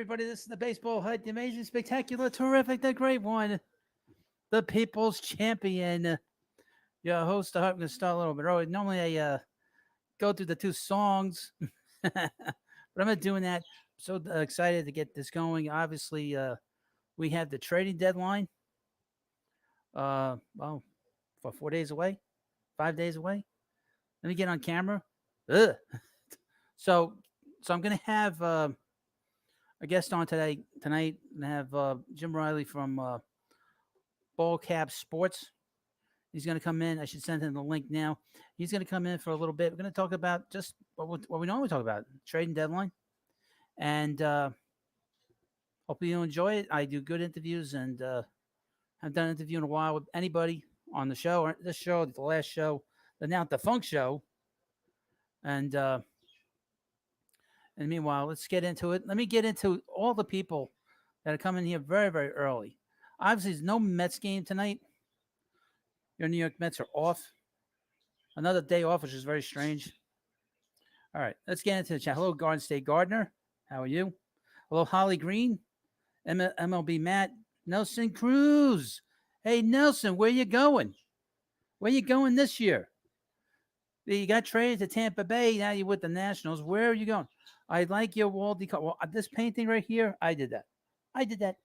everybody. This is the Baseball Hut, the amazing, spectacular, terrific, the great one, the People's Champion. Your host, I'm going to start a little bit early. Normally, I go through the two songs, but I'm not doing that. I'm so excited to get this going. Obviously, we have the trading deadline. Well, for 4 days away, 5 days away. Let me get on camera. Ugh. So, so I'm going to have a guest on tonight. And have Jim Riley from BALLCAP Sports. He's going to come in. I should send him the link now. He's going to come in for a little bit. We're going to talk about just what we normally talk about, trading deadline. And hopefully you'll enjoy it. I do good interviews, and I've done an interview in a while with anybody on the show, or this show, the last show, the now defunct show. And meanwhile, let's get into it. Let me get into all the people that are coming here very, very early. Obviously, there's no Mets game tonight. Your New York Mets are off. Another day off, which is very strange. All right, let's get into the chat. Hello, Garden State Gardner. How are you? Hello, Holly Green. MLB Matt. Nelson Cruz. Hey, Nelson, where you going? Where you going this year? You got traded to Tampa Bay. Now you're with the Nationals. Where are you going? I like your wall decor. Well, this painting right here, I did that. I did that.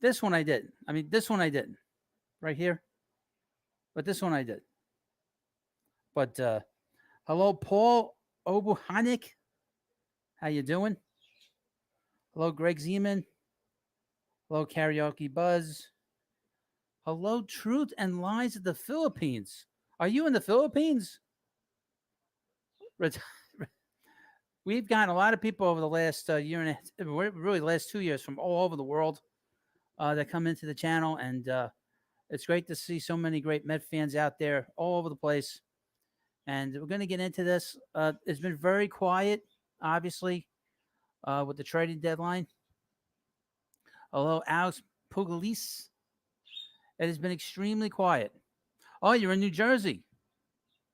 This one I did. I mean, this one I didn't. Right here. But this one I did. But hello, Paul Obuhanik. How you doing? Hello, Greg Zeman. Hello, Karaoke Buzz. Hello, Truth and Lies of the Philippines. Are you in the Philippines? We've gotten a lot of people over the last year and really the last 2 years from all over the world that come into the channel, and it's great to see so many great Met fans out there all over the place. And we're going to get into this. It's been very quiet, obviously, with the trading deadline. Hello, Alex Pugalis. It has been extremely quiet. Oh, you're in New Jersey.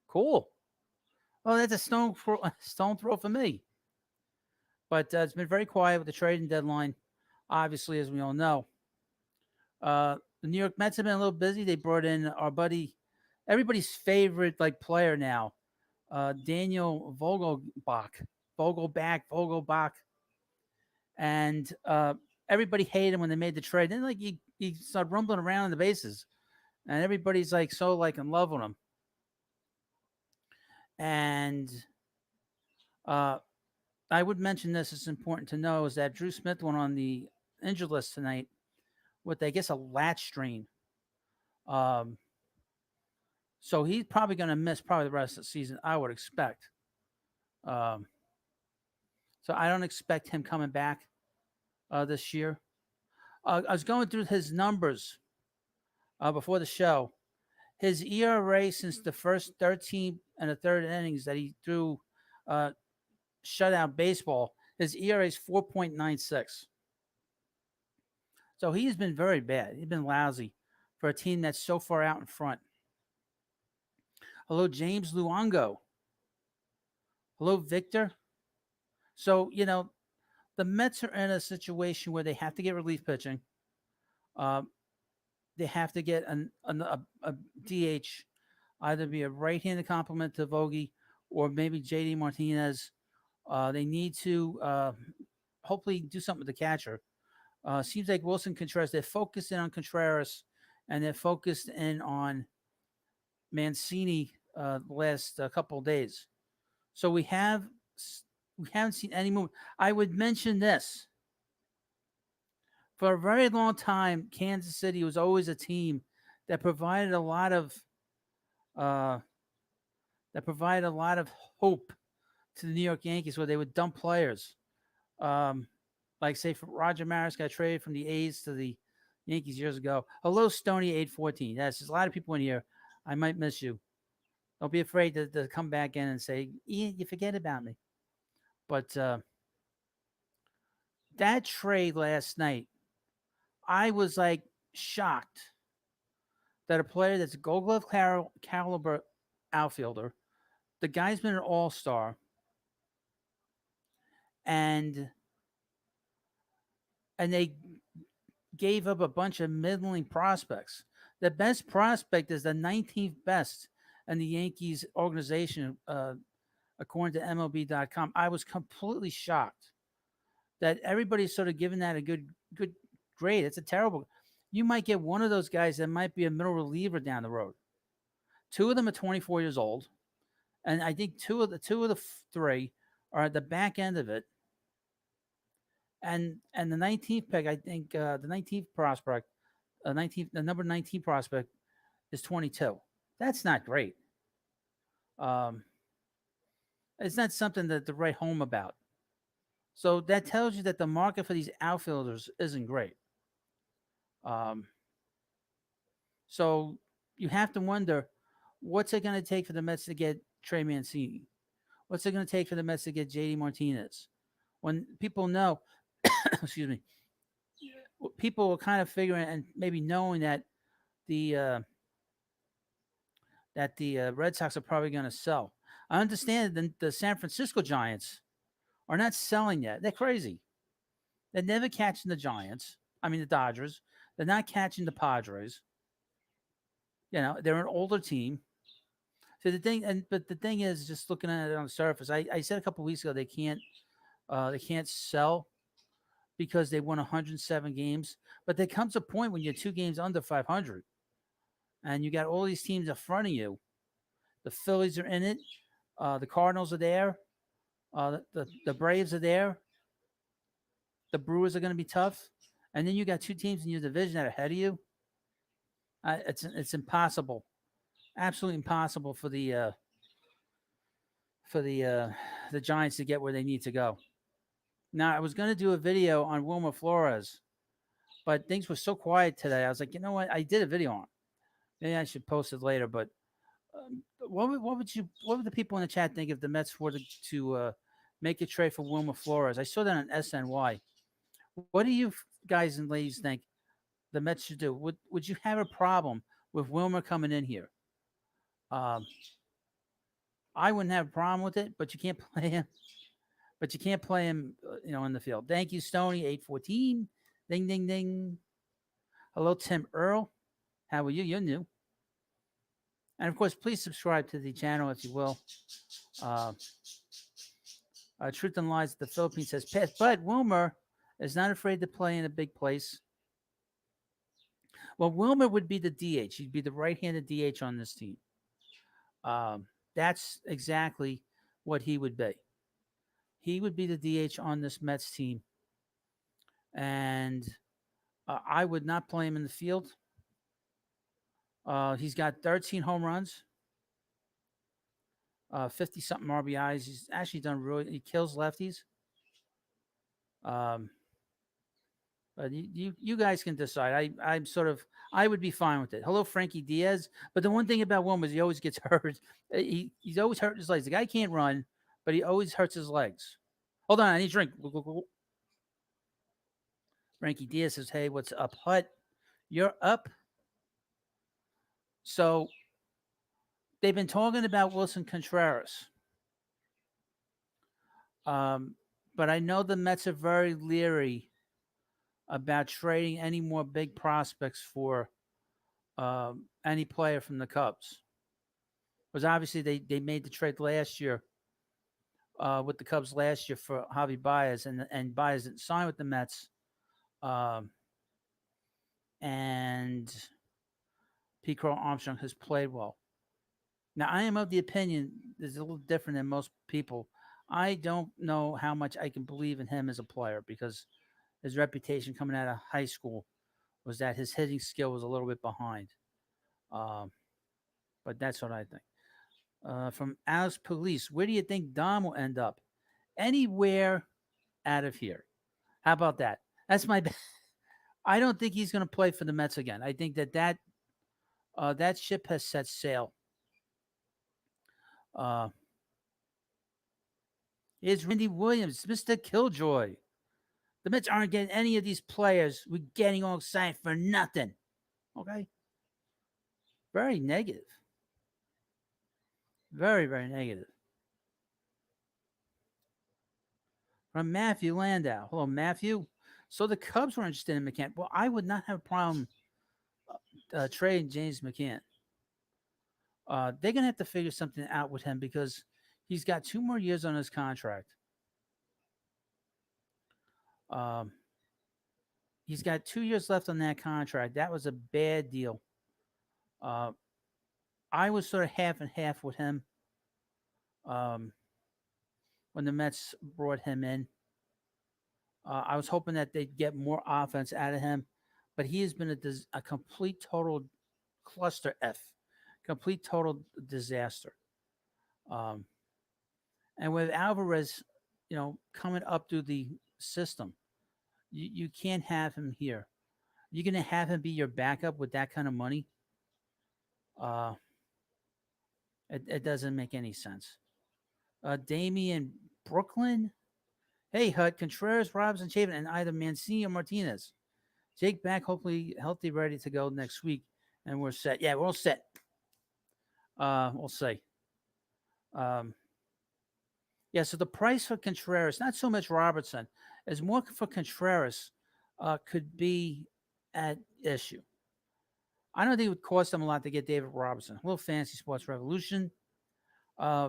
Cool. Oh, that's a stone throw for me. But it's been very quiet with the trading deadline, obviously, as we all know. The New York Mets have been a little busy. They brought in our buddy, everybody's favorite player now, Daniel Vogelbach. And everybody hated him when they made the trade. Then he started rumbling around in the bases, and everybody's so in love with him. And I would mention this. It's important to know is that Drew Smith went on the injured list tonight with, I guess, a lat strain. So he's probably going to miss the rest of the season, I would expect. So I don't expect him coming back this year. I was going through his numbers before the show. His ERA since the first 13 and a third innings that he threw shutout baseball, his ERA is 4.96. So he's been very bad. He's been lousy for a team that's so far out in front. Hello, James Luongo. Hello, Victor. So, the Mets are in a situation where they have to get relief pitching. They have to get a DH, either be a right-handed complement to Vogie or maybe JD Martinez. They need to hopefully do something with the catcher. Seems like Wilson Contreras, they're focused in on Contreras, and they're focused in on Mancini the last couple of days. So we haven't seen any movement. I would mention this. For a very long time, Kansas City was always a team that provided a lot of hope to the New York Yankees, where they would dump players. Like, say, for Roger Maris got traded from the A's to the Yankees years ago. Hello, Stony814. Yes, there's a lot of people in here. I might miss you. Don't be afraid to come back in and say, Ian, you forget about me. But that trade last night, I was shocked that a player that's a Gold Glove caliber outfielder, the guy's been an all-star, and and they gave up a bunch of middling prospects. The best prospect is the 19th best in the Yankees organization, according to MLB.com. I was completely shocked that everybody's sort of giving that a good grade. It's a terrible. You might get one of those guys that might be a middle reliever down the road. Two of them are 24 years old, and I think two of the three are at the back end of it. And the 19th pick, I think the 19th prospect, 19th the number 19 prospect is 22. That's not great. Um, it's not something to write home about. So that tells you that the market for these outfielders isn't great. Um, so you have to wonder, what's it going to take for the Mets to get Trey Mancini? What's it going to take for the Mets to get JD Martinez? When people know, excuse me, people are kind of figuring and maybe knowing the uh, that the Red Sox are probably going to sell. I understand that the San Francisco Giants are not selling yet. They're crazy. They're never catching the Giants. I mean the Dodgers. They're not catching the Padres. They're an older team. So but the thing is, just looking at it on the surface, I said a couple of weeks ago they can't sell because they won 107 games. But there comes a point when you're 2 games under 500, and you got all these teams in front of you. The Phillies are in it. The Cardinals are there. The Braves are there. The Brewers are going to be tough, and then you got 2 teams in your division that are ahead of you. It's impossible, absolutely impossible for the Giants to get where they need to go. Now, I was going to do a video on Wilmer Flores, but things were so quiet today. I was like, you know what? I did a video on it. Maybe I should post it later. But what would the people in the chat think if the Mets were to make a trade for Wilmer Flores? I saw that on SNY. What do you guys and ladies think the Mets should do? Would you have a problem with Wilmer coming in here? Um, I wouldn't have a problem with it, but you can't play him. But you can't play him, in the field. Thank you, Stony 814. Ding ding ding. Hello, Tim Earl. How are you? You're new. And of course, please subscribe to the channel if you will. Uh, Truth and Lies, the Philippines says pass, but Wilmer is not afraid to play in a big place. Well, Wilmer would be the DH. He'd be the right-handed DH on this team. That's exactly what he would be. He would be the DH on this Mets team, and I would not play him in the field. He's got 13 home runs, 50 something RBIs. He's actually done really. He kills lefties. Um, but you guys can decide. I would be fine with it. Hello, Frankie Diaz. But the one thing about Wilmer is he always gets hurt. He's always hurting his legs. The guy can't run, but he always hurts his legs. Hold on, I need a drink. Frankie Diaz says, "Hey, what's up, Hut? You're up." So they've been talking about Wilson Contreras. But I know the Mets are very leery about trading any more big prospects for any player from the Cubs. Because obviously they made the trade last year with the Cubs last year for Javi Baez, and Baez didn't sign with the Mets. And Pete Crow Armstrong has played well. Now, I am of the opinion is a little different than most people. I don't know how much I can believe in him as a player because his reputation coming out of high school was that his hitting skill was a little bit behind. But that's what I think. From Alice Police, where do you think Dom will end up? Anywhere out of here. How about that? That's my. I don't think he's going to play for the Mets again. I think that ship has set sail. Here's Randy Williams, Mr. Killjoy. The Mets aren't getting any of these players. We're getting all excited for nothing. Okay? Very negative. Very, very negative. From Matthew Landau. Hello, Matthew. So the Cubs were interested in McCann. Well, I would not have a problem trading James McCann. They're gonna have to figure something out with him because he's got 2 more years on his contract. Um, he's got 2 years left on that contract. That was a bad deal. Uh, I was sort of half and half with him um, when the Mets brought him in. I was hoping that they'd get more offense out of him, but he has been a complete total cluster F, complete total disaster. Um, and with Alvarez, coming up through the system, you can't have him here. You're going to have him be your backup with that kind of money. Uh, it doesn't make any sense. Damian Brooklyn. Hey, Hut, Contreras, Robinson, Chapin, and either Mancini or Martinez. Jake back, hopefully healthy, ready to go next week. And we're set. Yeah, we're all set. We'll see. Um, yeah, so the price for Contreras, not so much Robertson, as more for Contreras could be at issue. I don't think it would cost them a lot to get David Robertson. A little fancy sports revolution. Uh,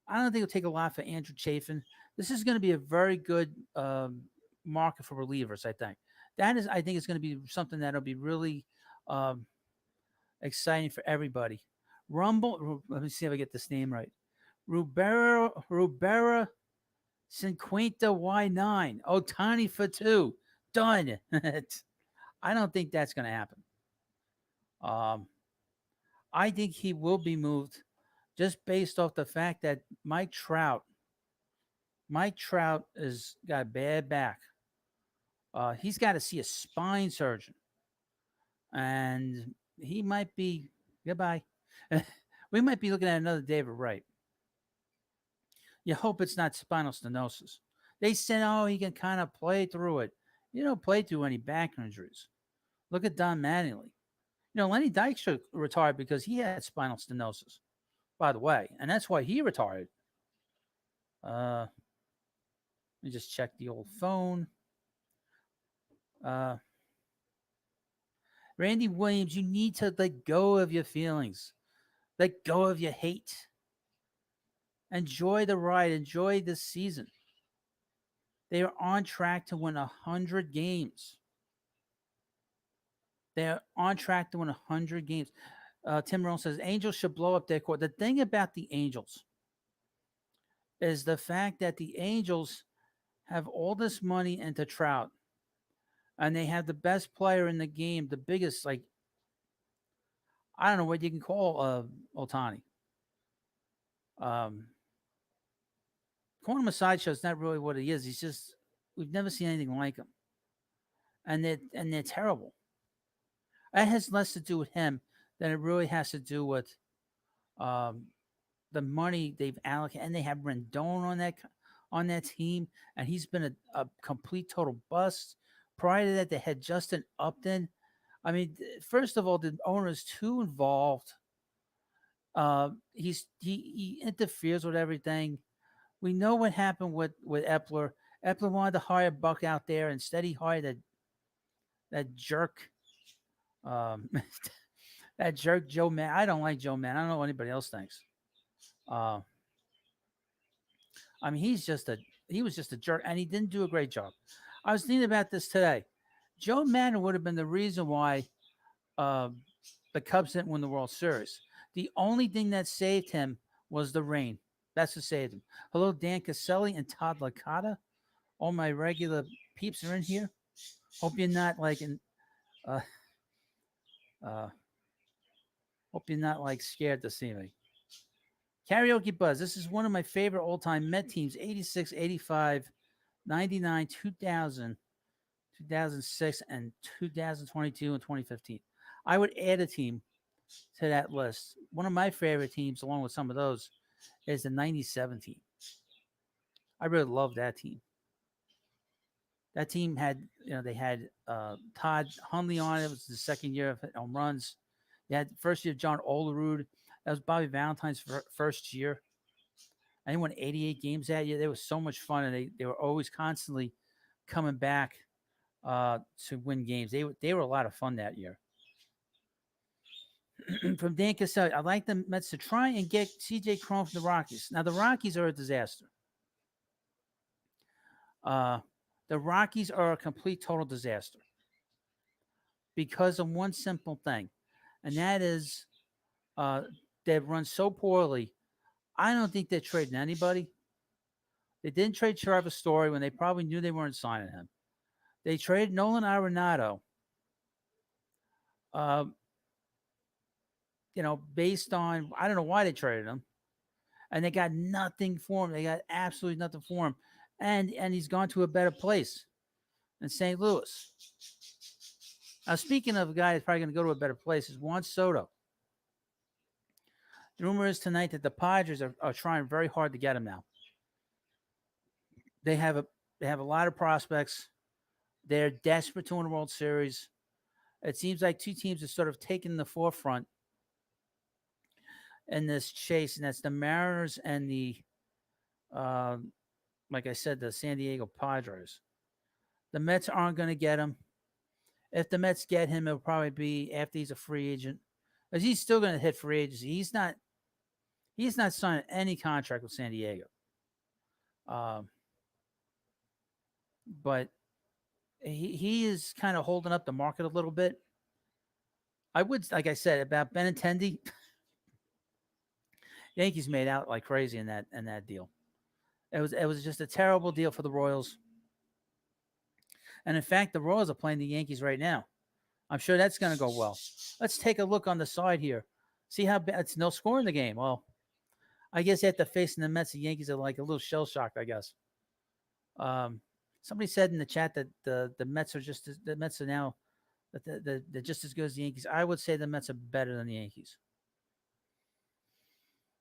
I don't think it'll take a lot for Andrew Chafin. This is going to be a very good market for relievers. I think I think it's going to be something that'll be really um, exciting for everybody. Rumble. Let me see if I get this name right. Rubera Cinquenta Y9. Ohtani for 2. Done. I don't think that's going to happen. I think he will be moved just based off the fact that Mike Trout has got a bad back. He's got to see a spine surgeon, and he might be goodbye. We might be looking at another David Wright. You hope it's not spinal stenosis. They said, oh, he can kind of play through it. You don't play through any back injuries. Look at Don Mattingly. Lenny Dykstra retired because he had spinal stenosis, by the way, and that's why he retired. Let me just check the old phone. Randy Williams, you need to let go of your feelings. Let go of your hate. Enjoy the ride. Enjoy this season. They are on track to win 100 games. They are on track to win 100 games. Tim Rohn says Angels should blow up their court. The thing about the Angels is the fact that the Angels have all this money into Trout, and they have the best player in the game, the biggest, I don't know what you can call Ohtani. Calling him a sideshow is not really what he is. He's just, we've never seen anything like him, and they're terrible. That has less to do with him than it really has to do with the money they've allocated, and they have Rendon on that team, and he's been a complete total bust. Prior to that, they had Justin Upton. I mean, first of all, the owner is too involved. He interferes with everything. We know what happened with Epler. Epler wanted to hire Buck out there. Instead, he hired that jerk. That jerk Joe Mann. I don't like Joe Mann. I don't know what anybody else thinks. I mean, he was just a jerk, and he didn't do a great job. I was thinking about this today. Joe Madden would have been the reason why the Cubs didn't win the World Series. The only thing that saved him was the rain. That's what saved him. Hello, Dan Caselli and Todd Licata. All my regular peeps are in here. Hope you're not hope you're not scared to see me. Karaoke Buzz. This is one of my favorite all-time Met teams, 86, 85, 99, 2000, 2006, and 2022 and 2015. I would add a team to that list. One of my favorite teams, along with some of those, is the 97 team. I really love that team. That team had, they had Todd Hundley on it. It was the second year of home runs. They had first year John Olerud. That was Bobby Valentine's first year. And they won 88 games that year. They were so much fun, and they were always constantly coming back to win games. They were a lot of fun that year. From Dan Cassell, I like the Mets to try and get CJ Cron from the Rockies. Now the Rockies are a disaster. Uh, the Rockies are a complete total disaster because of one simple thing, and that is uh, they've run so poorly. I don't think they're trading anybody. They didn't trade Travis Story when they probably knew they weren't signing him. They traded Nolan Arenado, uh, based on I don't know why they traded him, and they got nothing for him. They got absolutely nothing for him, and he's gone to a better place in St. Louis. Now, speaking of a guy that's probably going to go to a better place, is Juan Soto. The rumor is tonight that the Padres are trying very hard to get him now. They have a lot of prospects. They're desperate to win a World Series. It seems like two teams are sort of taking the forefront in this chase, and that's the Mariners and uh, like I said, the San Diego Padres. The Mets aren't going to get him. If the Mets get him, it'll probably be after he's a free agent, because he's still going to hit free agency. He's not. He's not signing any contract with San Diego. Um, but he is kind of holding up the market a little bit. I would, like I said, about Benintendi. Yankees made out like crazy in that deal. It was just a terrible deal for the Royals. And in fact, the Royals are playing the Yankees right now. I'm sure that's going to go well. Let's take a look on the side here. See how it's no score in the game. Well, I guess after facing the Mets, the Yankees are like a little shell shocked, I guess. Um, Somebody said in the chat that the Mets are now that they're just as good as the Yankees. I would say the Mets are better than the Yankees.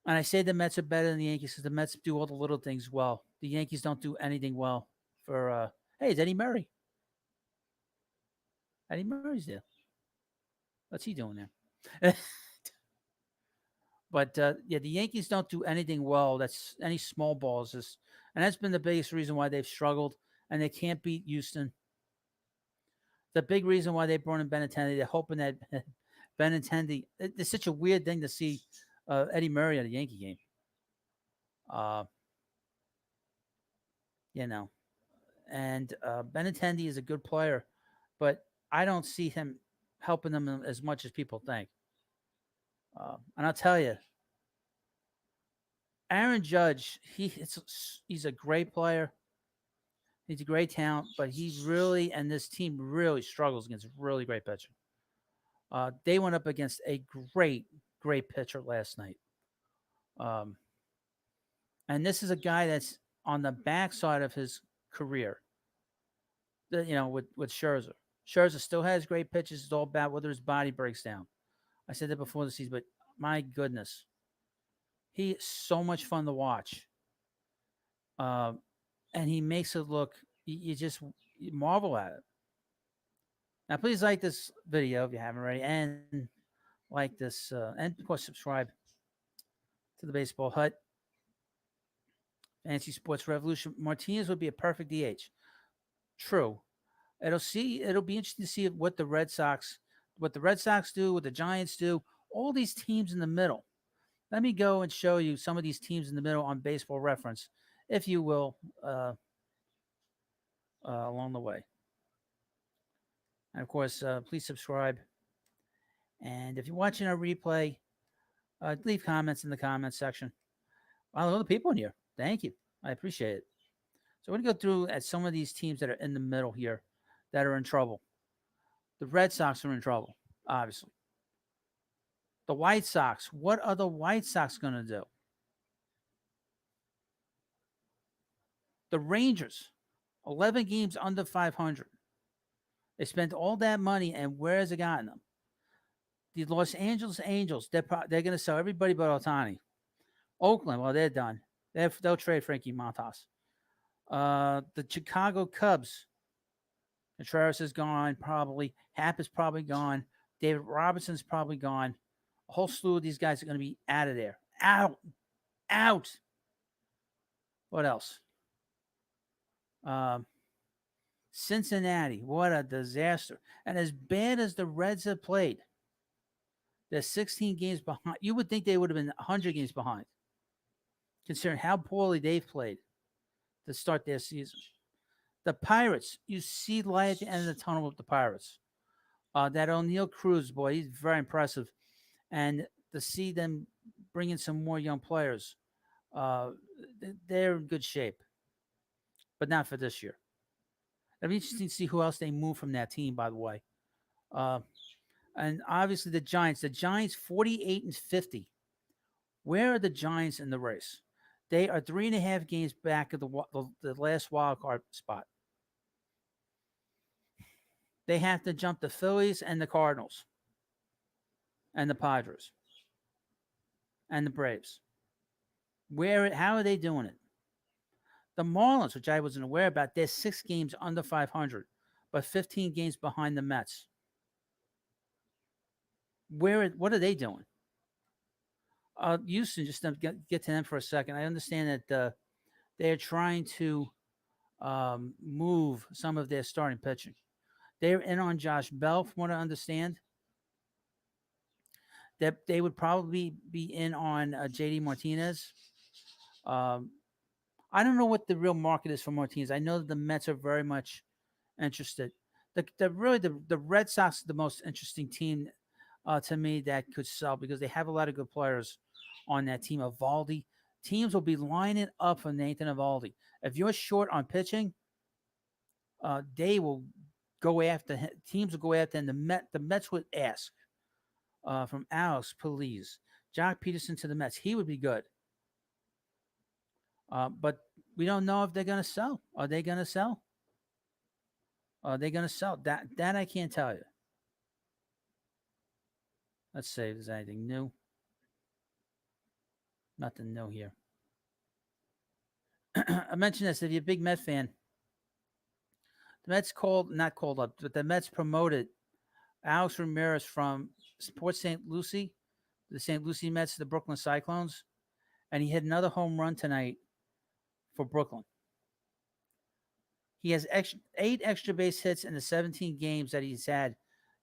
And I say the Mets are better than the Yankees because the Mets do all the little things well. The Yankees don't do anything well. Hey, it's Eddie Murray. Eddie Murray's there. What's he doing there? But yeah, the Yankees don't do anything well. That's any small balls, and that's been the biggest reason why they've struggled, and they can't beat Houston. The big reason why they brought in Benintendi, they're hoping that Benintendi. It's such a weird thing to see Eddie Murray at a Yankee game. Uh, you know, and Benintendi is a good player, but I don't see him helping them as much as people think. And I'll tell you, Aaron Judge, he's a great player. He's a great talent, but he really and this team really struggles against really great pitching. They went up against a great pitcher last night. Um, and this is a guy that's on the backside of his career. With Scherzer. Scherzer still has great pitches. It's all about whether his body breaks down. I said that before the season, but my goodness, he is so much fun to watch. And he makes it look, you marvel at it. Now, please like this video if you haven't already, and like this, and of course, subscribe to the Baseball Hut. Fantasy Sports Revolution. Martinez would be a perfect DH. True. It'll be interesting to see what the Red Sox do, what the Giants do, all these teams in the middle. Let me go and show you some of these teams in the middle on Baseball Reference, if you will, along the way. And of course, please subscribe. And if you're watching our replay, leave comments in the comments section. Wow, all the people in here. Thank you. I appreciate it. So we're going to go through at some of these teams that are in the middle here that are in trouble. The Red Sox are in trouble, obviously. The White Sox. What are the White Sox going to do? The Rangers, 11 games under 500. They spent all that money, and where has it gotten them? The Los Angeles Angels, they're going to sell everybody but Ohtani. Oakland, well, they're done. They'll trade Frankie Montas. The Chicago Cubs, Contreras is gone, probably. Happ is probably gone. David Robinson's probably gone. A whole slew of these guys are going to be out of there. Out. What else? Cincinnati, what a disaster. And as bad as the Reds have played, they're 16 games behind. You would think they would have been 100 games behind, considering how poorly they've played to start their season. The Pirates, you see light at the end of the tunnel with the Pirates. That O'Neal Cruz, boy, he's very impressive. And to see them bring in some more young players, uh, they're in good shape, but not for this year. It'll be interesting to see who else they move from that team, by the way. Uh, and obviously the Giants. The Giants, 48 and 50. Where are the Giants in the race? They are 3.5 games back of the last wild card spot. They have to jump the Phillies and the Cardinals and the Padres and the Braves. How are they doing it? The Marlins, which I wasn't aware about, they're 6 games under 500, but 15 games behind the Mets. What are they doing? Houston, just to get to them for a second. I understand that they're trying to move some of their starting pitching. They're in on Josh Bell, from what I understand. That they would probably be in on JD Martinez. Um, I don't know what the real market is for Martinez. I know that the Mets are very much interested. The Red Sox are the most interesting team to me that could sell because they have a lot of good players on that team. Evaldi, teams will be lining up for Nathan Evaldi. If you're short on pitching, they will go after him. Teams will go after him. The Mets would ask from Alex, please, Jock Peterson to the Mets. He would be good. But we don't know if they're going to sell. Are they going to sell? Are they going to sell? That I can't tell you. Let's see if there's anything new. Nothing new here. I mentioned this. If you're a big Met fan, the Mets not called up, but the Mets promoted Alex Ramirez from Port St. Lucie, the St. Lucie Mets, to the Brooklyn Cyclones, and he hit another home run tonight for Brooklyn. He has 8 extra base hits in the 17 games that he's had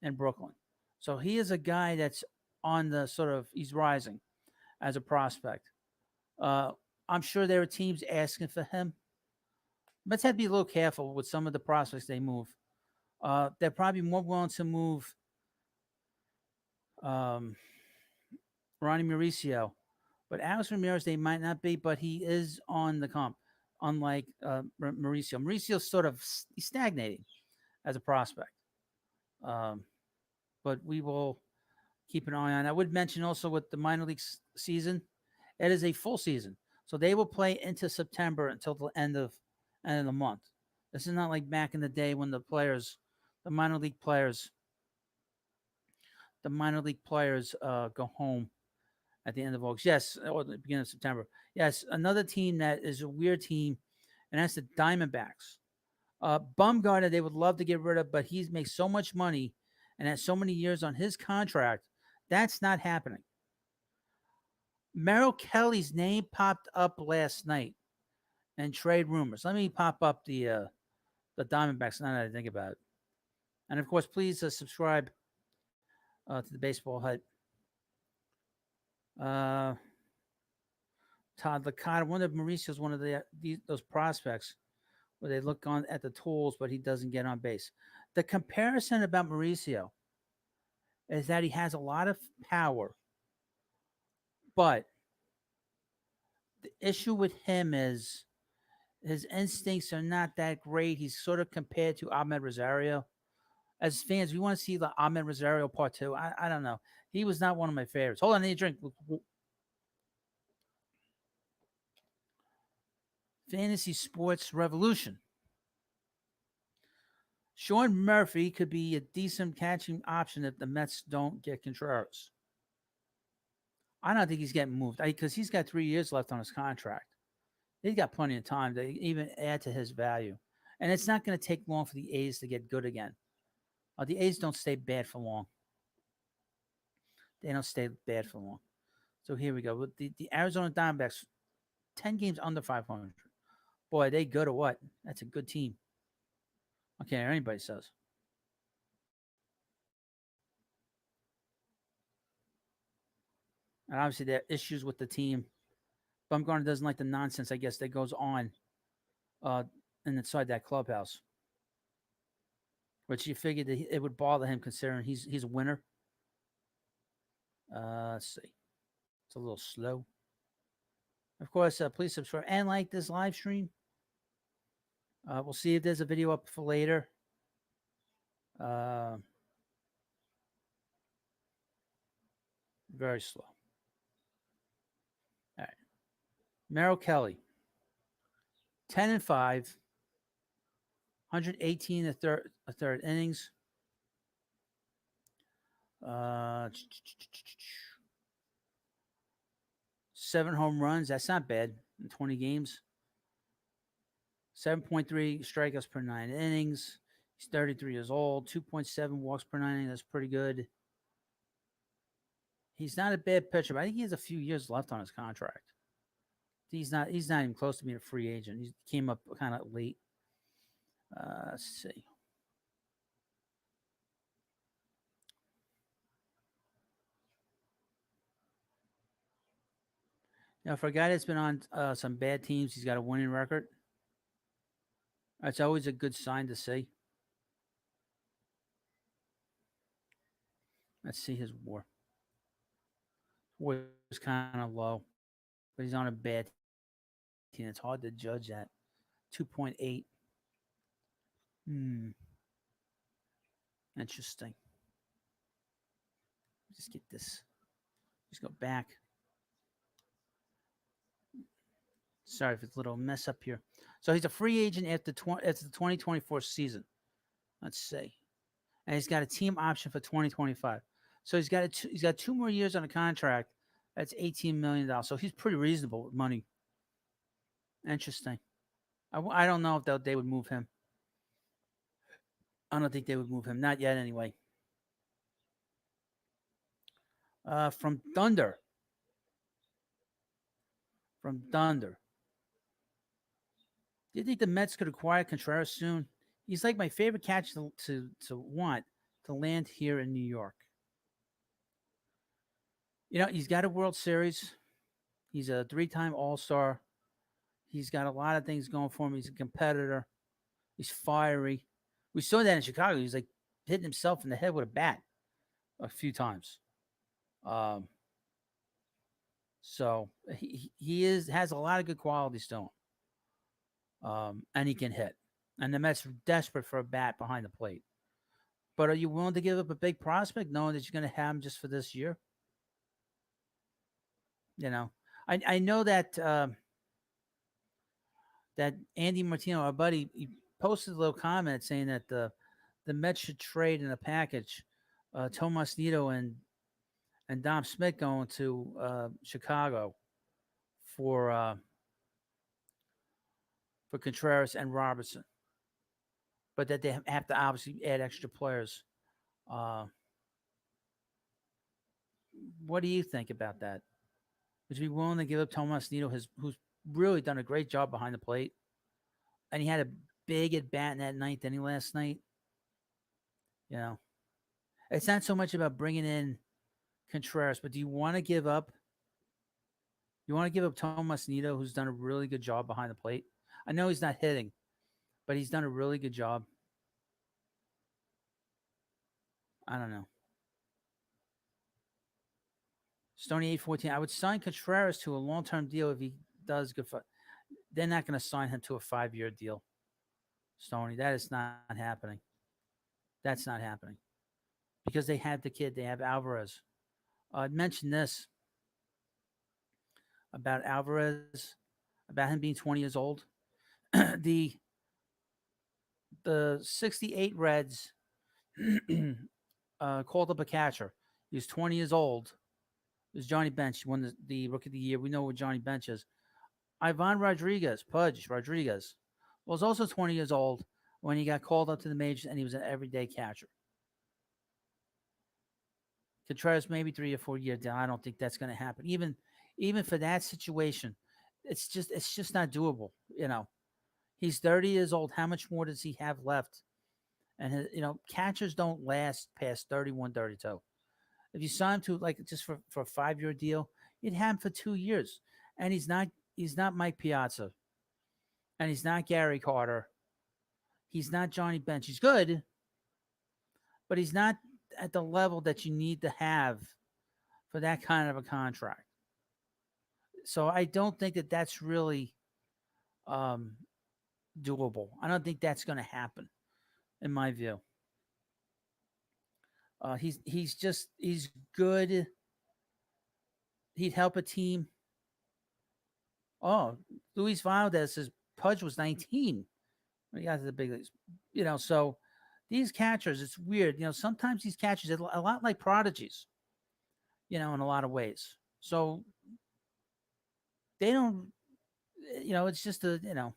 in Brooklyn. So he is a guy that's on the he's rising as a prospect. I'm sure there are teams asking for him. Mets have to be a little careful with some of the prospects they move. They're probably more willing to move Ronnie Mauricio. But Alex Ramirez, they might not be, but he is on the comp, unlike Mauricio. Mauricio's he's stagnating as a prospect. But we will keep an eye on. I would mention also with the minor league season, it is a full season. So they will play into September until the end of the month. This is not like back in the day when the minor league players go home at the end of August. Yes, or the beginning of September. Yes, another team that is a weird team, and that's the Diamondbacks. Bumgarner, they would love to get rid of, but he makes so much money and has so many years on his contract. That's not happening. Merrill Kelly's name popped up last night in trade rumors. Let me pop up the Diamondbacks now that I think about it. And of course, please subscribe to the Baseball Hut. Todd Licata, one of Mauricio's one of those prospects where they look on at the tools, but he doesn't get on base. The comparison about Mauricio is that he has a lot of power, but the issue with him is his instincts are not that great. He's sort of compared to Ahmed Rosario. As fans, we want to see the Ahmed Rosario part 2. I don't know. He was not one of my favorites. Hold on, I need a drink. Fantasy Sports Revolution. Sean Murphy could be a decent catching option if the Mets don't get Contreras. I don't think he's getting moved because he's got 3 years left on his contract. He's got plenty of time to even add to his value. And it's not going to take long for the A's to get good again. The A's don't stay bad for long. They don't stay bad for long. So here we go. With the Arizona Diamondbacks, 10 games under 500. Boy, are they good or what? That's a good team. Okay, anybody says. And obviously, there are issues with the team. Bumgarner doesn't like the nonsense, I guess, that goes on uh, inside that clubhouse, which you figured that it would bother him considering he's a winner. Let's see. It's a little slow. Of course, please subscribe and like this live stream. We'll see if there's a video up for later. Uh, very slow. All right. Merrill Kelly, 10-5, 118 a third innings. Uh, 7 home runs. That's not bad in 20 games. 7.3 strikeouts per 9 innings. He's 33 years old. 2.7 walks per 9 innings. That's pretty good. He's not a bad pitcher, but I think he has a few years left on his contract. He's not even close to being a free agent. He came up kind of late. Let's see. Now, for a guy that's been on some bad teams, he's got a winning record. That's always a good sign to see. Let's see his WAR. WAR is kind of low, but he's on a bad team. It's hard to judge that. 2.8. Interesting. Just get this. Just go back. Sorry if it's a little mess up here. So he's a free agent after the 2024 season. Let's see. And he's got a team option for 2025. So he's got 2 more years on a contract. That's $18 million. So he's pretty reasonable with money. Interesting. I don't know if they would move him. I don't think they would move him. Not yet, anyway. From Thunder. Do you think the Mets could acquire Contreras soon? He's like my favorite catch to want to land here in New York. He's got a World Series. He's a 3-time All-Star. He's got a lot of things going for him. He's a competitor. He's fiery. We saw that in Chicago. He was like hitting himself in the head with a bat a few times. So has a lot of good qualities to him. And he can hit. And the Mets are desperate for a bat behind the plate. But are you willing to give up a big prospect knowing that you're going to have him just for this year? I know that that Andy Martino, our buddy, he posted a little comment saying that the Mets should trade in a package Tomas Nido and Dom Smith going to Chicago for Contreras and Robertson, but that they have to obviously add extra players. What do you think about that? Would you be willing to give up Tomas Nido, who's really done a great job behind the plate, and he had a big at bat in that ninth inning last night? It's not so much about bringing in Contreras, but do you want to give up? You want to give up Tomas Nido, who's done a really good job behind the plate? I know he's not hitting, but he's done a really good job. I don't know. Stoney 814. I would sign Contreras to a long-term deal if he does good. They're not going to sign him to a 5-year deal. Stoney, that is not happening. That's not happening. Because they have the kid. They have Alvarez. I'd mentioned this about Alvarez, about him being 20 years old. the 68 Reds called up a catcher. He was 20 years old. It was Johnny Bench. He won the Rookie of the Year. We know what Johnny Bench is. Ivan Pudge Rodriguez, was also 20 years old when he got called up to the majors, and he was an everyday catcher. Contreras maybe 3 or 4 years down. I don't think that's going to happen. Even for that situation, it's just not doable. He's 30 years old. How much more does he have left And catchers don't last past 31, 32. If you sign him to like just for a 5 year deal, you'd have him for 2 years. And he's not Mike Piazza, and he's not Gary Carter. He's not Johnny Bench. He's good, but he's not at the level that you need to have for that kind of a contract. So I don't think that that's really um, doable. I don't think that's going to happen, in my view. He's good. He'd help a team. Oh, Luis Valdez says Pudge was 19 when he got to the big leagues. So these catchers, it's weird. Sometimes these catchers are a lot like prodigies. In a lot of ways. So they don't. It's just I don't know.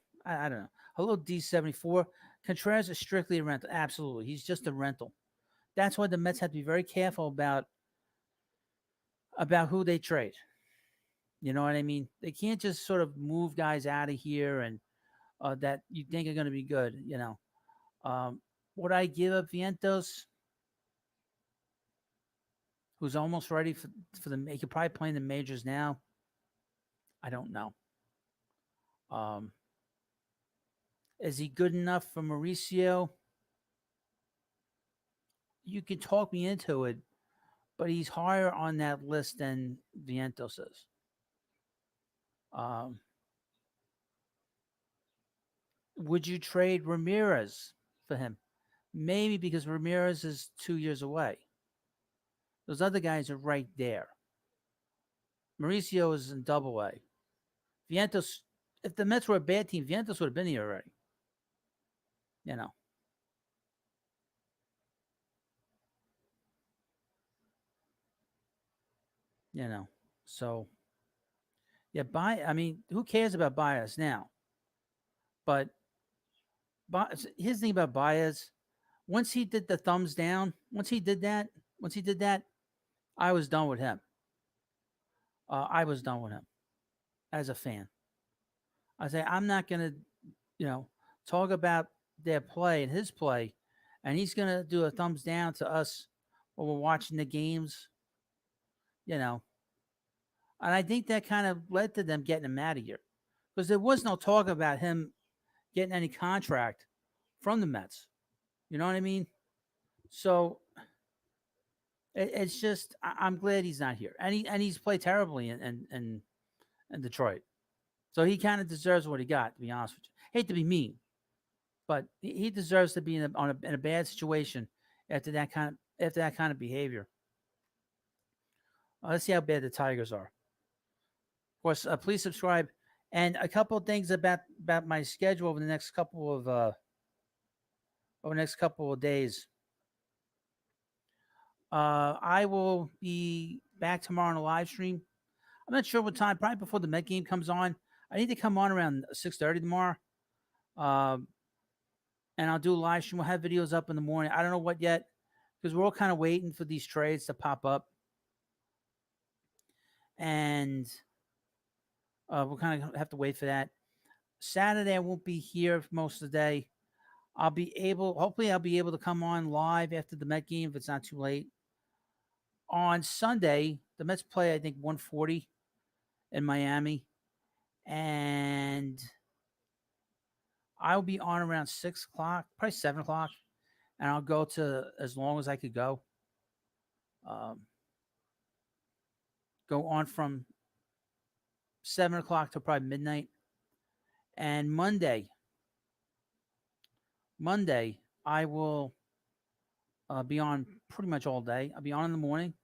Hello, D74. Contreras is strictly a rental. Absolutely, he's just a rental. That's why the Mets have to be very careful about who they trade. You know what I mean? They can't just sort of move guys out of here and that you think are going to be good. Um, would I give up Vientos, who's almost ready for the? He could probably play in the majors now. I don't know. Um, is he good enough for Mauricio? You can talk me into it, but he's higher on that list than Vientos is. Um, would you trade Ramirez for him? Maybe because Ramirez is 2 years away. Those other guys are right there. Mauricio is in double A. Vientos, if the Mets were a bad team, Vientos would have been here already. You know. You know. So yeah, who cares about Baez now? But here's the thing about Baez. Once he did the thumbs down, once he did that, I was done with him. I was done with him as a fan. I say I'm not gonna, you know, talk about their play and his play, and he's gonna do a thumbs down to us while we're watching the games, you know. And I think that kind of led to them getting him out of here because there was no talk about him getting any contract from the Mets. You know what I mean? So it's just I'm glad he's not here, and he's played terribly in Detroit. So he kind of deserves what he got. To be honest with you, hate to be mean, but he deserves to be in a bad situation after that kind of behavior. Let's see how bad the Tigers are. Of course, please subscribe. And a couple of things about my schedule over the next couple of days. I will be back tomorrow on a live stream. I'm not sure what time. Probably before the Met game comes on. I need to come on around 6:30 tomorrow. Um, and I'll do a live stream. We'll have videos up in the morning. I don't know what yet because we're all kind of waiting for these trades to pop up, and we'll kind of have to wait for that. Saturday I won't be here for most of the day. Hopefully, I'll be able to come on live after the Met game if it's not too late. On Sunday, the Mets play, I think, 140 in Miami. And I'll be on around 6 o'clock, probably 7 o'clock. And I'll go to as long as I could go. Go on from 7 o'clock to probably midnight. And Monday, I will be on pretty much all day. I'll be on in the morning.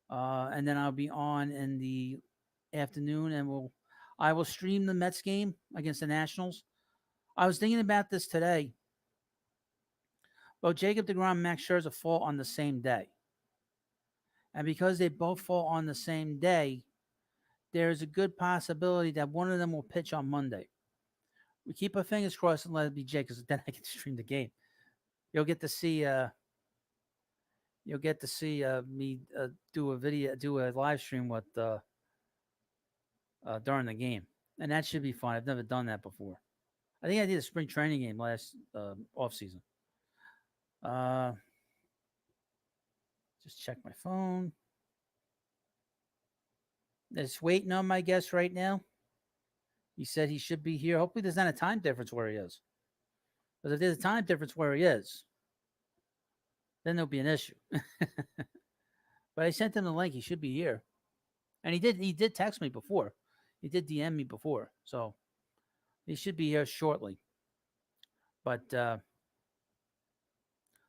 And then I'll be on in the afternoon, and I will stream the Mets game against the Nationals. I was thinking about this today. Both Jacob deGrom and Max Scherzer fall on the same day, and because they both fall on the same day, there is a good possibility that one of them will pitch on Monday. We keep our fingers crossed and let it be Jake, because then I can stream the game. You'll get to see. Me do a live stream with during the game, and that should be fun. I've never done that before. I think I did a spring training game last off season. Uh, just check my phone. Just waiting on my guest right now. He said he should be here. Hopefully, there's not a time difference where he is. Because if there's a time difference where he is, then there'll be an issue. But I sent him the link. He should be here, and he did. He did text me before. He did DM me before, so he should be here shortly. But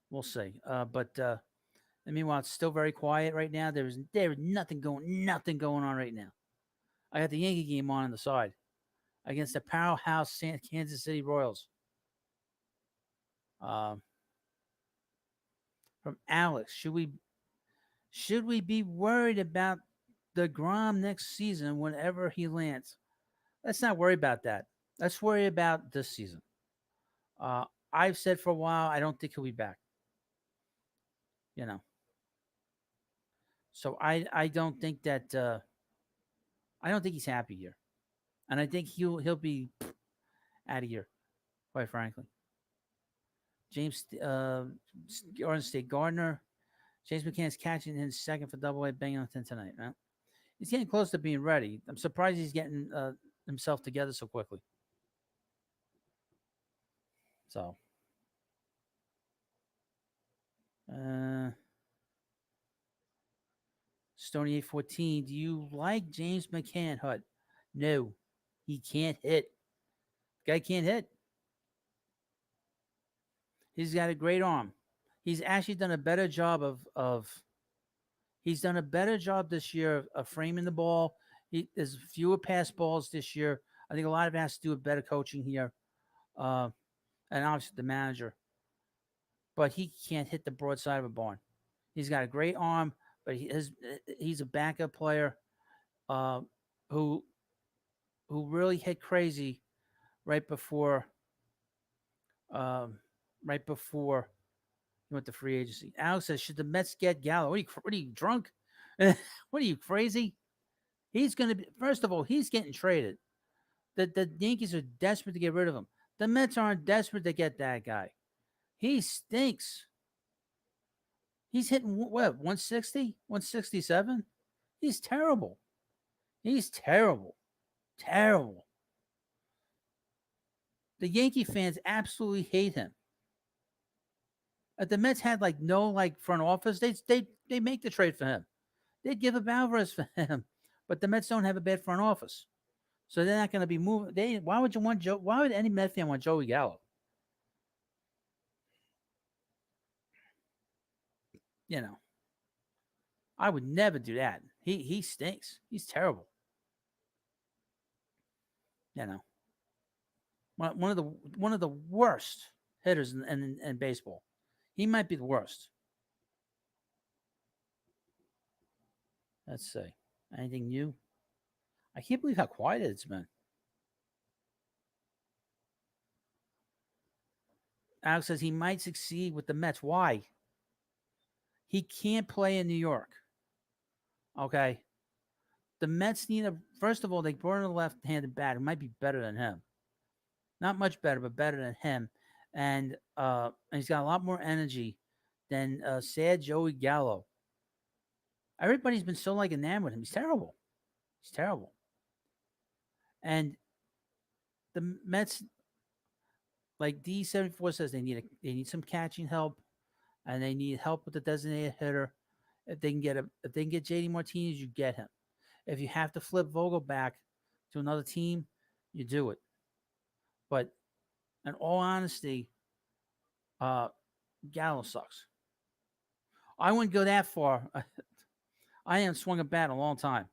we'll see. And meanwhile, it's still very quiet right now. There is nothing going on right now. I got the Yankee game on the side against the powerhouse Kansas City Royals. Um, from Alex, should we be worried about the Grom next season whenever he lands? Let's not worry about that. Let's worry about this season. Uh, I've said for a while I don't think he'll be back. You know, so I don't think that I don't think he's happy here, and I think he'll be out of here. Quite frankly, James Garden State Gardner, James McCann's catching his second for Double-A Binghamton tonight. Right? He's getting close to being ready. I'm surprised he's getting himself together so quickly. So, Stony 814, do you like James McCann, Hut? No, he can't hit. Guy can't hit. He's got a great arm. He's actually done a better job of he's done a better job this year of framing the ball. There's fewer pass balls this year. I think a lot of it has to do with better coaching here, and obviously the manager. But he can't hit the broadside of a barn. He's got a great arm, but he's a backup player uh, who really hit crazy right before um, right before he went to free agency. Alex says, "Should the Mets get Gallo? What are you drunk? What are you crazy? He's going to be first of all, he's getting traded. The Yankees are desperate to get rid of him. The Mets aren't desperate to get that guy. He stinks. He's hitting what 160, 167. He's terrible. He's terrible, terrible. The Yankee fans absolutely hate him. If the Mets had no front office, they make the trade for him. They'd give up Alvarez for him, but the Mets don't have a bad front office, so they're not going to be moving. Why would you want Joe? Why would any Met fan want Joey Gallo? You know, I would never do that. He stinks. He's terrible. You know, one of the worst hitters in baseball. He might be the worst. Let's see. Anything new? I can't believe how quiet it's been. Alex says he might succeed with the Mets. Why? He can't play in New York. Okay. The Mets need first of all, they brought in a left-handed bat who might be better than him. Not much better, but better than him. And he's got a lot more energy than sad Joey Gallo. Everybody's been so enamored with him. He's terrible. He's terrible. And the Mets, like D74 says, they need some catching help, and they need help with the designated hitter. If they can get JD Martinez, you get him. If you have to flip Vogel back to another team, you do it. But in all honesty, Gallo sucks. I wouldn't go that far. I haven't swung a bat in a long time.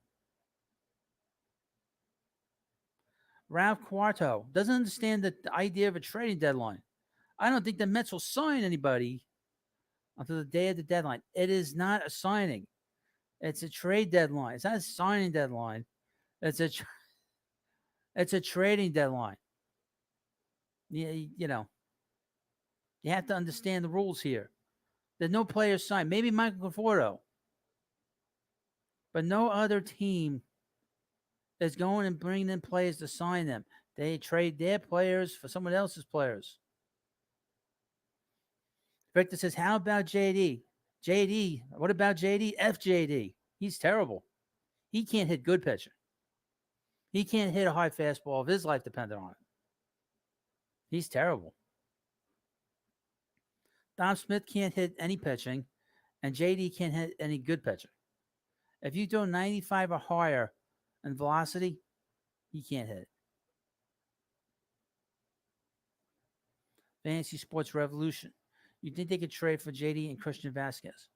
Ralph Quarto doesn't understand the idea of a trading deadline. I don't think the Mets will sign anybody until the day of the deadline. It is not a signing. It's a trade deadline. It's not a signing deadline. It's a trading deadline. You know, you have to understand the rules here. There's no players signed. Maybe Michael Conforto, but no other team is going and bringing in players to sign them. They trade their players for someone else's players. Victor says, how about JD? JD, what about JD? FJD. He's terrible. He can't hit good pitching. He can't hit a high fastball if his life depended on it. He's terrible. Dom Smith can't hit any pitching, and JD can't hit any good pitching. If you throw 95 or higher in velocity, he can't hit it. Fantasy Sports Revolution. You think they could trade for JD and Christian Vasquez?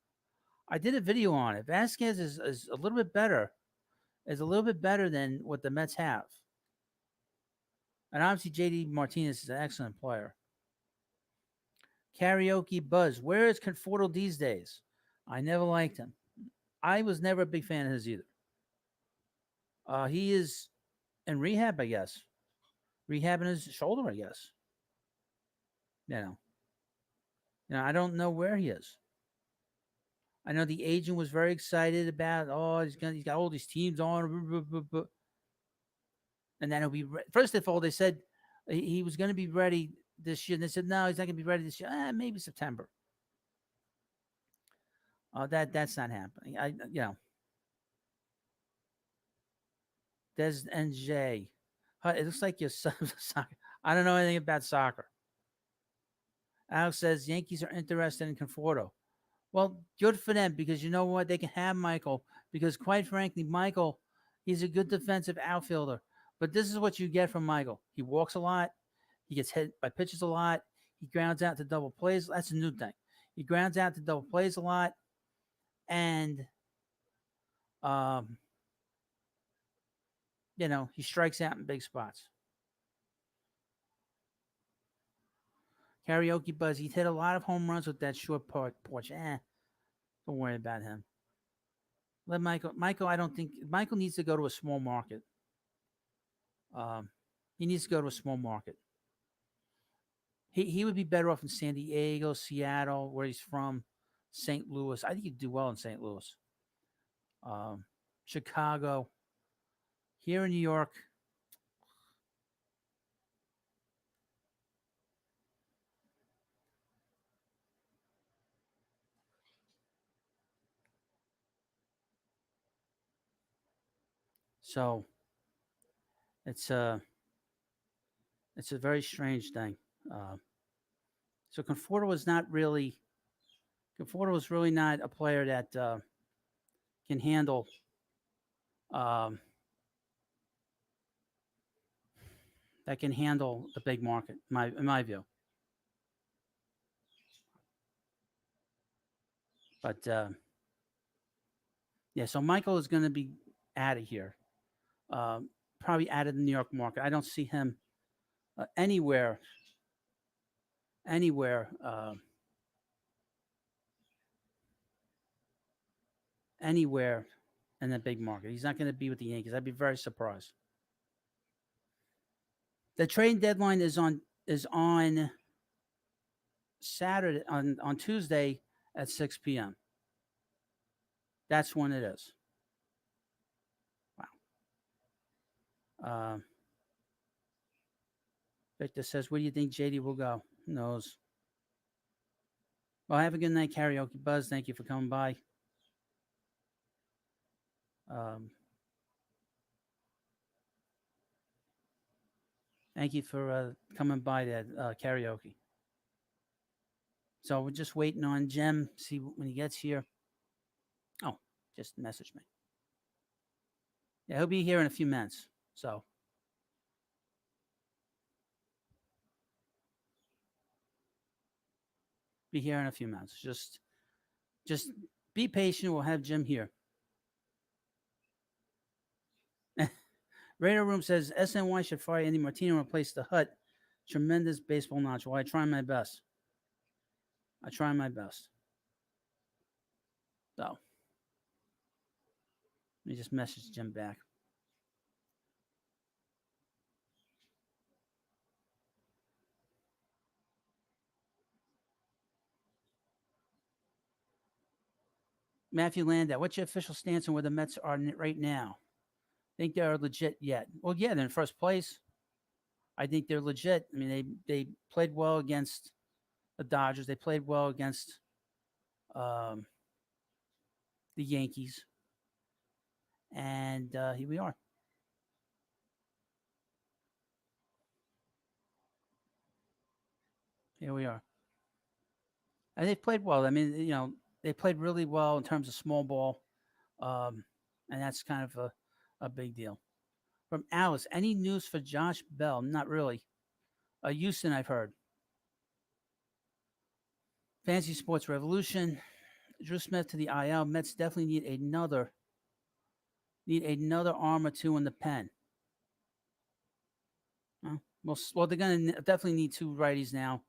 I did a video on it. Vasquez is a little bit better. Is a little bit better than what the Mets have. And obviously, JD Martinez is an excellent player. Karaoke Buzz. Where is Conforto these days? I never liked him. I was never a big fan of his either. He is in rehab, I guess. Rehabbing his shoulder, I guess. You know, I don't know where he is. I know the agent was very excited about, he's got all these teams on. And then he'll be first of all, they said he was going to be ready this year. And they said, no, he's not going to be ready this year. Maybe September. That's not happening. Des NJ. It looks like you're soccer. I don't know anything about soccer. Alex says Yankees are interested in Conforto. Well, good for them because you know what? They can have Michael because, quite frankly, Michael, he's a good defensive outfielder. But this is what you get from Michael. He walks a lot. He gets hit by pitches a lot. He grounds out to double plays. That's a new thing. He grounds out to double plays a lot. And, he strikes out in big spots. Karaoke Buzz, he hit a lot of home runs with that short porch. Don't worry about him. Let Michael, I don't think Michael needs to go to a small market. He needs to go to a small market. He would be better off in San Diego, Seattle, where he's from, St. Louis. I think he'd do well in St. Louis. Chicago. Here in New York. So it's a very strange thing. So Conforto was really not a player that can handle the big market, in my view. But so Michael is going to be out of here. Probably out of the New York market. I don't see him anywhere in the big market. He's not going to be with the Yankees. I'd be very surprised. The trade deadline is on Saturday, on Tuesday at 6 p.m. That's when it is. Wow. Victor says, where do you think JD will go? Who knows? Well, have a good night, Karaoke Buzz. Thank you for coming by. Thank you for coming by that karaoke. So we're just waiting on Jem, see when he gets here. Oh, just message me. Yeah, he'll be here in a few minutes. So be here in a few minutes. Just be patient. We'll have Jim here. Radar Room says SNY should fire Andy Martino and replace the Hut. Tremendous baseball knowledge. Well, I try my best. So, let me just message Jim back. Matthew Landau, what's your official stance on where the Mets are right now? Think they're legit yet? Well, yeah, they're in first place. I think they're legit. I mean, they played well against the Dodgers. They played well against um, the Yankees, and here we are. Here we are, and they played well. I mean, they played really well in terms of small ball, um, and that's kind of a big deal. From Alice, any news for Josh Bell? Not really. Houston, I've heard. Fancy Sports Revolution. Drew Smith to the IL. Mets definitely need another arm or two in the pen. Well, they're going to definitely need two righties now.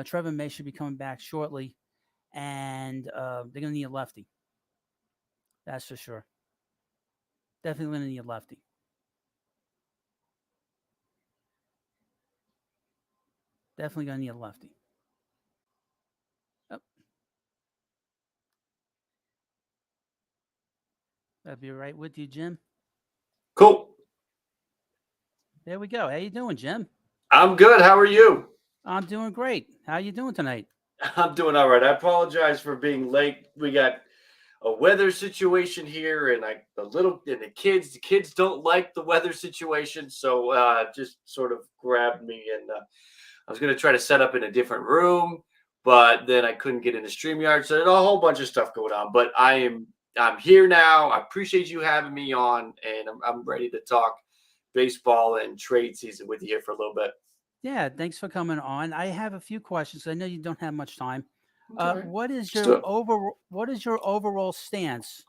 Trevor May should be coming back shortly, and they're going to need a lefty. That's for sure. Definitely going to need a lefty. Definitely going to need a lefty. Oh. That'd be right with you, Jim. Cool. There we go. How you doing, Jim? I'm good. How are you? I'm doing great. How you doing tonight? I'm doing all right. I apologize for being late. We got a weather situation here, and the kids don't like the weather situation, so just sort of grabbed me, and I was going to try to set up in a different room, but then I couldn't get into StreamYard, so there's a whole bunch of stuff going on. But I'm here now. I appreciate you having me on, and I'm ready to talk baseball and trade season with you here for a little bit. Yeah, thanks for coming on. I have a few questions. I know you don't have much time. Right. What is your overall stance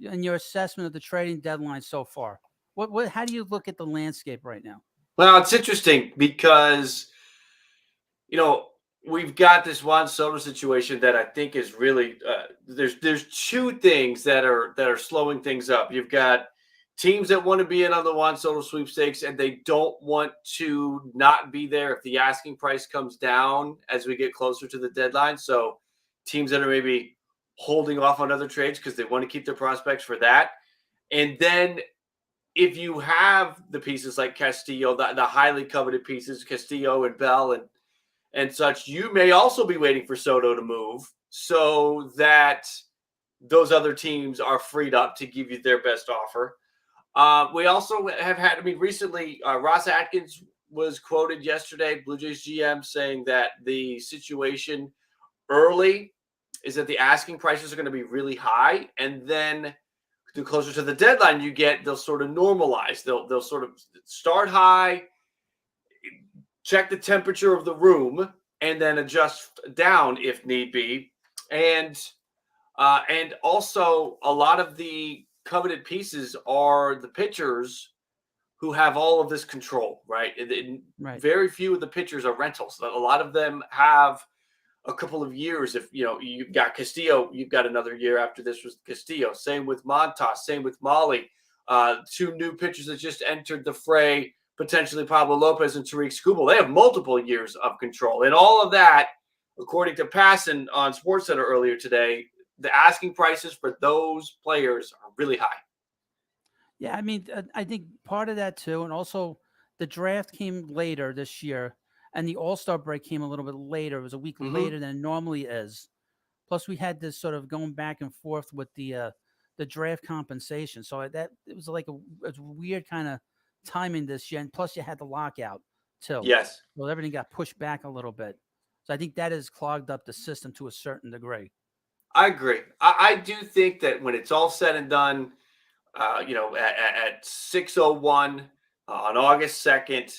in your assessment of the trading deadline so far? How do you look at the landscape right now? Well, it's interesting because we've got this Juan SOTO situation that I think is really there's two things that are slowing things up. You've got teams that want to be in on the Juan SOTO sweepstakes, and they don't want to not be there if the asking price comes down as we get closer to the deadline. So teams that are maybe holding off on other trades because they want to keep their prospects for that. And then if you have the pieces like Castillo, the highly coveted pieces, Castillo and Bell and such, you may also be waiting for SOTO to move so that those other teams are freed up to give you their best offer. We also have had, recently, Ross Atkins was quoted yesterday, Blue Jays GM, saying that the situation early is that the asking prices are going to be really high. And then the closer to the deadline you get, they'll sort of normalize. They'll sort of start high, check the temperature of the room, and then adjust down if need be. And also a lot of the coveted pieces are the pitchers who have all of this control, right? Right. Very few of the pitchers are rentals. A lot of them have a couple of years. If you've got Castillo, you've got another year after this with Castillo. Same with Montas, same with Molly. Two new pitchers that just entered the fray, potentially Pablo Lopez and Tariq Skubal. They have multiple years of control. And all of that, according to Passan on SportsCenter earlier today, the asking prices for those players are really high. Yeah, I think part of that too, and also the draft came later this year, and the All-Star break came a little bit later. It was a week later than it normally is. Plus, we had this sort of going back and forth with the draft compensation, so that it was like a weird kind of timing this year. And plus, you had the lockout too. Yes. Well, everything got pushed back a little bit. So I think that has clogged up the system to a certain degree. I agree. I do think that when it's all said and done, at 6:01 on August 2nd,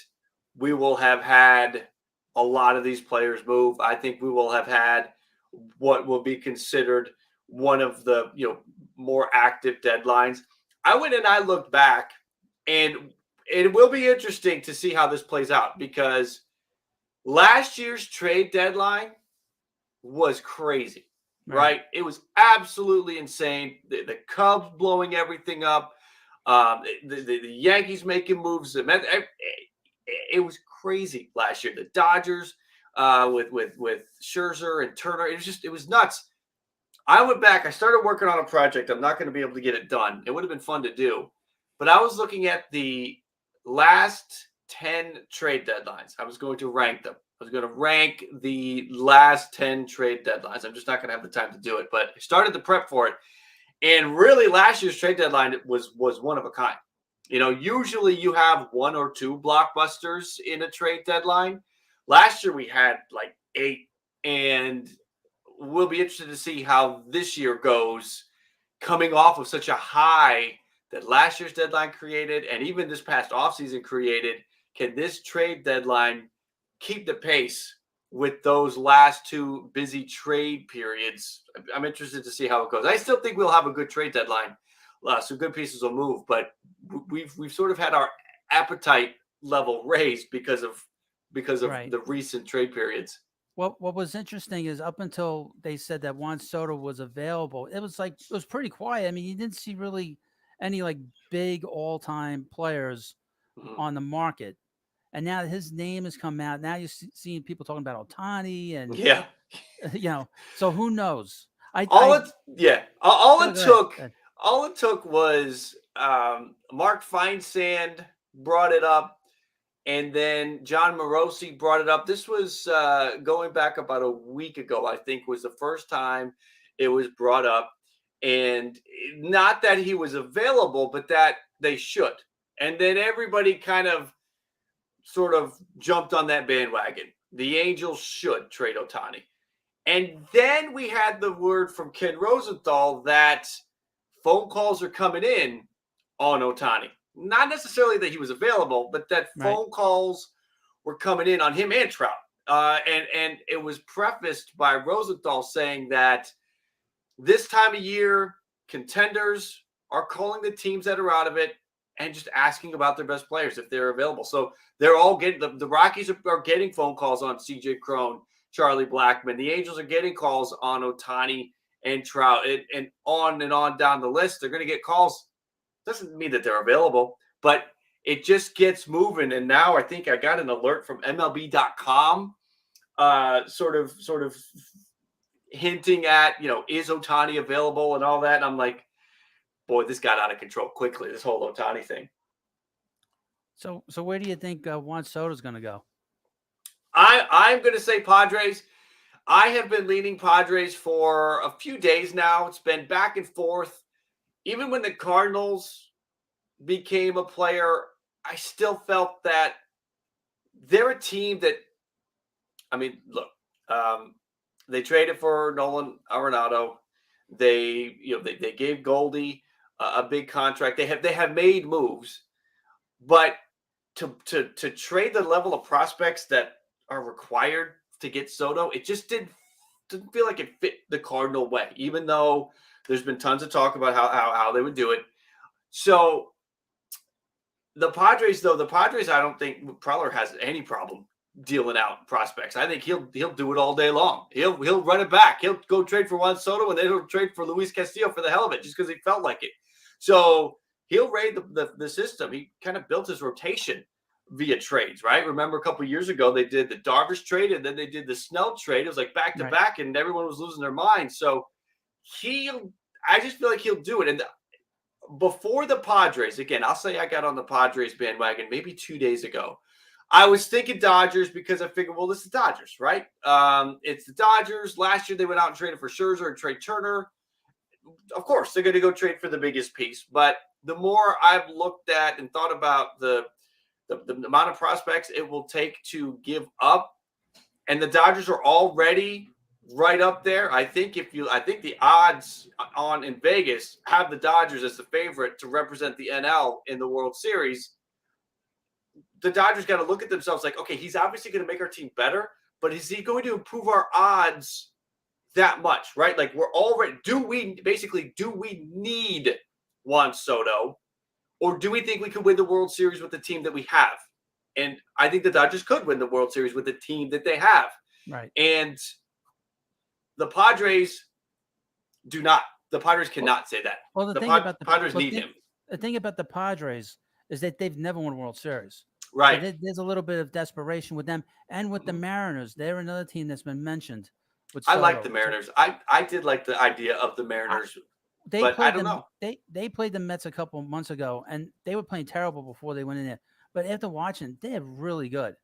we will have had a lot of these players move. I think we will have had what will be considered one of the more active deadlines. I went and I looked back, and it will be interesting to see how this plays out because last year's trade deadline was crazy. Right? It was absolutely insane. The Cubs blowing everything up. The Yankees making moves. It was crazy last year. The Dodgers with Scherzer and Turner. It was nuts. I went back. I started working on a project. I'm not going to be able to get it done. It would have been fun to do. But I was looking at the last 10 trade deadlines. I was going to rank them. I was going to rank the last 10 trade deadlines. I'm just not going to have the time to do it, but I started to prep for it. And really, last year's trade deadline was one of a kind. Usually you have one or two blockbusters in a trade deadline. Last year we had like 8, and we'll be interested to see how this year goes, coming off of such a high that last year's deadline created and even this past offseason created. Can this trade deadline keep the pace with those last 2 busy trade periods? I'm interested to see how it goes. I still think we'll have a good trade deadline. Some good pieces will move, but we've sort of had our appetite level raised because of Right. the recent trade periods. What was interesting is up until they said that Juan Soto was available, it was pretty quiet. I mean, you didn't see really any like big all-time players Mhm. on the market. And now that his name has come out, now you're seeing people talking about Ohtani and Yeah. so who knows? All I it yeah. All go, it go ahead. took all it took was Mark Feinsand brought it up, and then John Morosi brought it up. This was going back about a week ago, I think, was the first time it was brought up. And not that he was available, but that they should. And then everybody kind of sort of jumped on that bandwagon. The Angels should trade Ohtani. And then we had the word from Ken Rosenthal that phone calls are coming in on Ohtani. Not necessarily that he was available, but that Right. phone calls were coming in on him and Trout. And it was prefaced by Rosenthal saying that this time of year, contenders are calling the teams that are out of it and just asking about their best players if they're available. So they're all getting the Rockies are getting phone calls on CJ Cron, Charlie Blackmon. The Angels are getting calls on Ohtani and Trout, and on down the list. They're going to get calls. Doesn't mean that they're available, but it just gets moving. And now I think I got an alert from MLB.com, sort of hinting at, is Ohtani available and all that. And I'm like, boy, this got out of control quickly, this whole Ohtani thing. So where do you think Juan Soto's going to go? I'm going to say Padres. I have been leaning Padres for a few days now. It's been back and forth. Even when the Cardinals became a player, I still felt that they're a team that, I mean, look, they traded for Nolan Arenado. They gave Goldie a big contract. They have made moves, but to trade the level of prospects that are required to get Soto, it just didn't feel like it fit the Cardinal way, even though there's been tons of talk about how they would do it. So the Padres, I don't think Preller has any problem dealing out prospects. I think he'll do it all day long. He'll run it back. He'll go trade for Juan Soto, and then he'll trade for Luis Castillo for the hell of it, just because he felt like it. So he'll raid the system. He kind of built his rotation via trades, right? Remember a couple of years ago, they did the Darvish trade, and then they did the Snell trade. It was like back to back, and everyone was losing their mind. So I just feel like he'll do it. And before the Padres, again, I'll say I got on the Padres bandwagon maybe 2 days ago. I was thinking Dodgers because I figured, well, this is Dodgers, right? It's the Dodgers. Last year they went out and traded for Scherzer and Trey Turner. Of course, they're going to go trade for the biggest piece. But the more I've looked at and thought about the amount of prospects it will take to give up, and the Dodgers are already right up there. I think the odds on in Vegas have the Dodgers as the favorite to represent the NL in the World Series. The Dodgers got to look at themselves like, okay, he's obviously going to make our team better, but is he going to improve our odds that much, right? Like we're already, do we need Juan Soto, or do we think we could win the World Series with the team that we have? And I think the Dodgers could win the World Series with the team that they have. Right. And the Padres do not. The Padres cannot say that. Well, Padres need him. The thing about the Padres is that they've never won a World Series. Right. So there's a little bit of desperation with them and with the Mariners. They're another team that's been mentioned. I like the Mariners. I did like the idea of the Mariners, but I don't know. They played the Mets a couple months ago, and they were playing terrible before they went in there. But after watching, they're really good.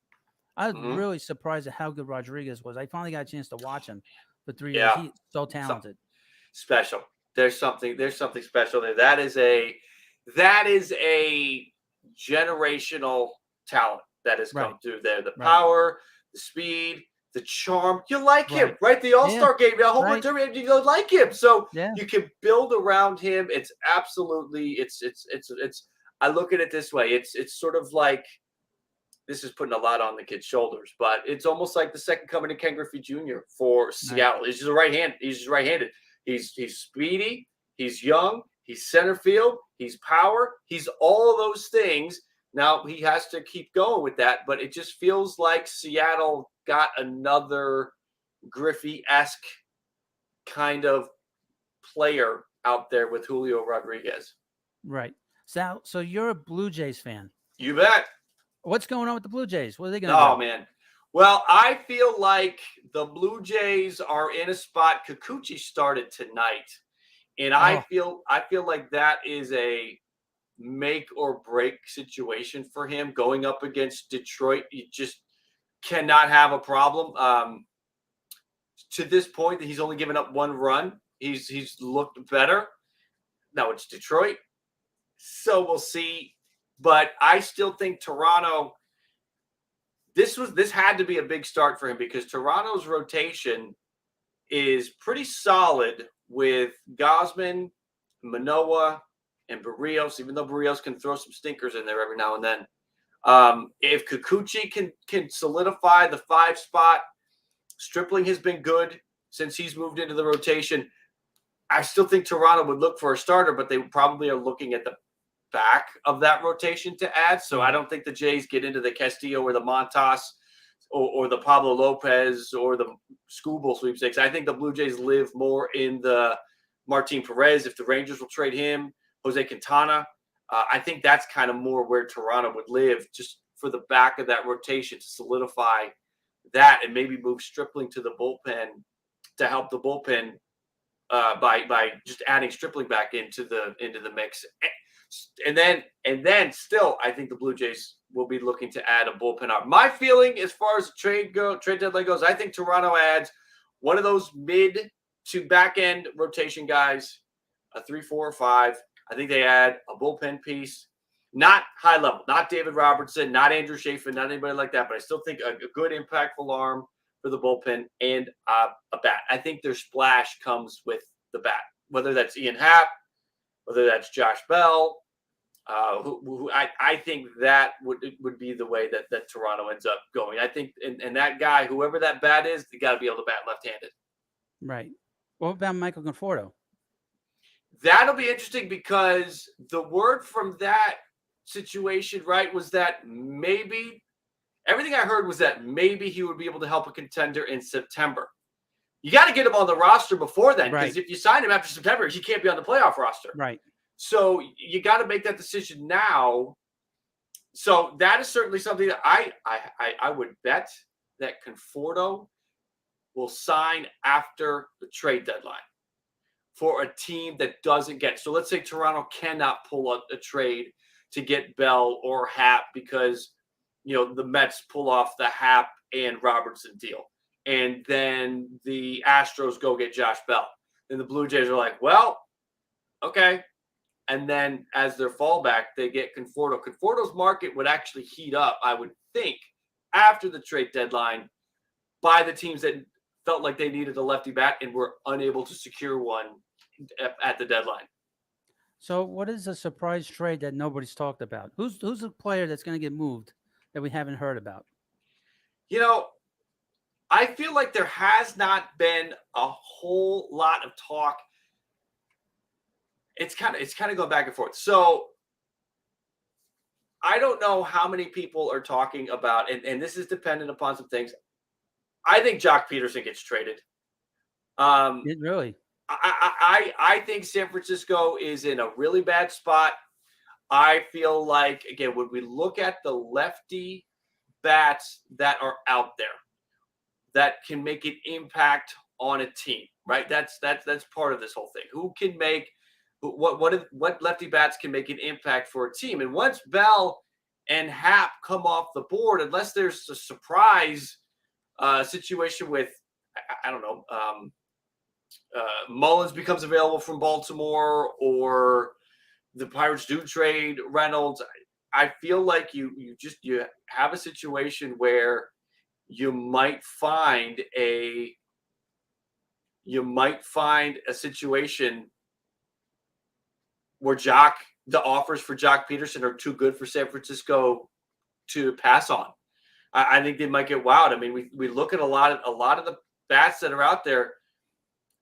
I was Mhm. really surprised at how good Rodriguez was. I finally got a chance to watch him for 3 days. Yeah. He's so So talented. special. There's something special there. That is a generational talent that has come Right, through there. The right, power, the speed, the charm. You like him, right. right? The Yeah, All-Star game, the whole right. tournament, you don't like him. So Yeah, you can build around him. It's absolutely it's I look at it this way. It's sort of like this is putting a lot on the kid's shoulders, but it's almost like the second coming of Ken Griffey Jr. for right, Seattle. He's just a right hand. He's just right-handed. He's speedy. He's young. He's center field. He's power. He's all of those things. Now he has to keep going with that, but it just feels like Seattle got another Griffey-esque kind of player out there with Julio Rodriguez. right. Sal, so you're a Blue Jays fan. You bet. What's going on with the Blue Jays? What are they going to Oh do? man. Well, I feel like the Blue Jays are in a spot. Kikuchi started tonight, and I Oh, feel I feel like that is a make or break situation for him going up against Detroit. You just cannot have a problem. To this point, he's only given up one run. He's looked better. Now it's Detroit, so we'll see. But I still think Toronto. This had to be a big start for him because Toronto's rotation is pretty solid with Gosman, Manoa, and Barrios. Even though Barrios can throw some stinkers in there every now and then, if Kikuchi can solidify the 5 spot, Stripling has been good since he's moved into the rotation. I still think Toronto would look for a starter, but they probably are looking at the back of that rotation to add. So I right. don't think the Jays get into the Castillo or the Montas or the Pablo Lopez or the Scooble sweepstakes. I think the Blue Jays live more in the Martin Perez. If the Rangers will trade him, Jose Quintana, I think that's kind of more where Toronto would live, just for the back of that rotation to solidify that and maybe move Stripling to the bullpen to help the bullpen by just adding Stripling back into the mix. And then still, I think the Blue Jays will be looking to add a bullpen arm. My feeling as far as trade deadline goes, I think Toronto adds one of those mid to back end rotation guys, a 3, 4, or 5. I think they add a bullpen piece, not high level, not David Robertson, not Andrew Chafin, not anybody like that, but I still think a good impactful arm for the bullpen and a bat. I think their splash comes with the bat, whether that's Ian Happ, whether that's Josh Bell. I think that would be the way that Toronto ends up going. I think, and that guy, whoever that bat is, they got to be able to bat left-handed. Right. What about Michael Conforto? That'll be interesting because the word from that situation, right, was that maybe everything I heard was that maybe he would be able to help a contender in September. You got to get him on the roster before then, because Right, if you sign him after September, he can't be on the playoff roster. right. So you got to make that decision now. So that is certainly something that I would bet that Conforto will sign after the trade deadline for a team that doesn't get. So let's say Toronto cannot pull a trade to get Bell or Happ because the Mets pull off the Happ and Robertson deal, and then the Astros go get Josh Bell. Then the Blue Jays are like, well, okay. And then as their fallback, they get Conforto. Conforto's market would actually heat up, I would think, after the trade deadline by the teams that felt like they needed a lefty bat and were unable to secure one at the deadline. So, what is a surprise trade that nobody's talked about? Who's a player that's going to get moved that we haven't heard about? You know, I feel like there has not been a whole lot of talk. It's kind of going back and forth. So I don't know how many people are talking about, and this is dependent upon some things. I think Jock Peterson gets traded. Really? I think San Francisco is in a really bad spot. I feel like, again, when we look at the lefty bats that are out there that can make an impact on a team, right? That's part of this whole thing. Who can make what lefty bats can make an impact for a team? And once Bell and Hap come off the board, unless there's a surprise situation with, I don't know, Mullins becomes available from Baltimore, or the Pirates do trade Reynolds. I feel like you have a situation where you might find a situation where the offers for Jock Peterson are too good for San Francisco to pass on. I think they might get wowed. I mean, we look at a lot of the bats that are out there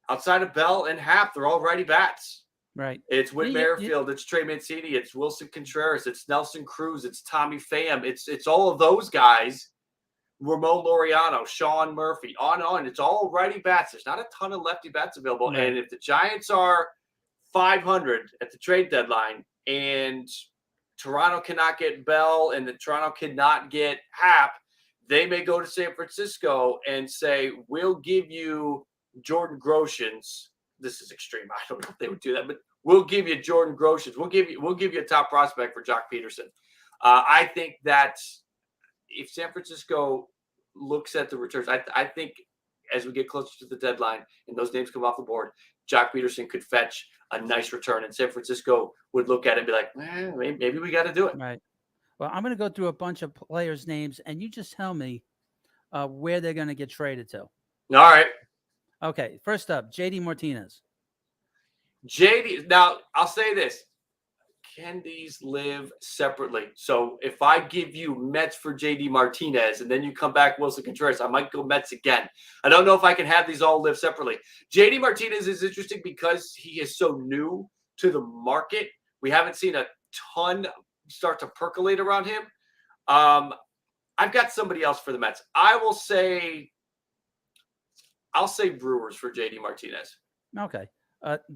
outside of Bell and Hap. They're all righty bats. Right. It's Whit Merrifield. It's Trey Mancini. It's Wilson Contreras. It's Nelson Cruz. It's Tommy Pham. It's all of those guys. Ramon Laureano, Sean Murphy, on and on. It's all righty bats. There's not a ton of lefty bats available. Right. And if the Giants are 500 at the trade deadline and Toronto cannot get Bell and the Toronto cannot get Hap, they may go to San Francisco and say, we'll give you Jordan Groshans. This is extreme. I don't know if they would do that, but we'll give you Jordan Groshans. We'll give you a top prospect for Jock Peterson. I think that if San Francisco looks at the returns, I think as we get closer to the deadline and those names come off the board, Jock Peterson could fetch a nice return, and San Francisco would look at it and be like, maybe we got to do it. Right. Well, I'm going to go through a bunch of players' names, and you just tell me where they're going to get traded to. All right. Okay. First up, JD Martinez. JD. Now, I'll say this. Can these live separately? So if I give you Mets for JD Martinez and then you come back Wilson Contreras, I might go Mets again. I don't know if I can have these all live separately. JD Martinez is interesting because he is so new to the market. We haven't seen a ton start to percolate around him. I've got somebody else for the Mets. I'll say Brewers for JD Martinez. Okay.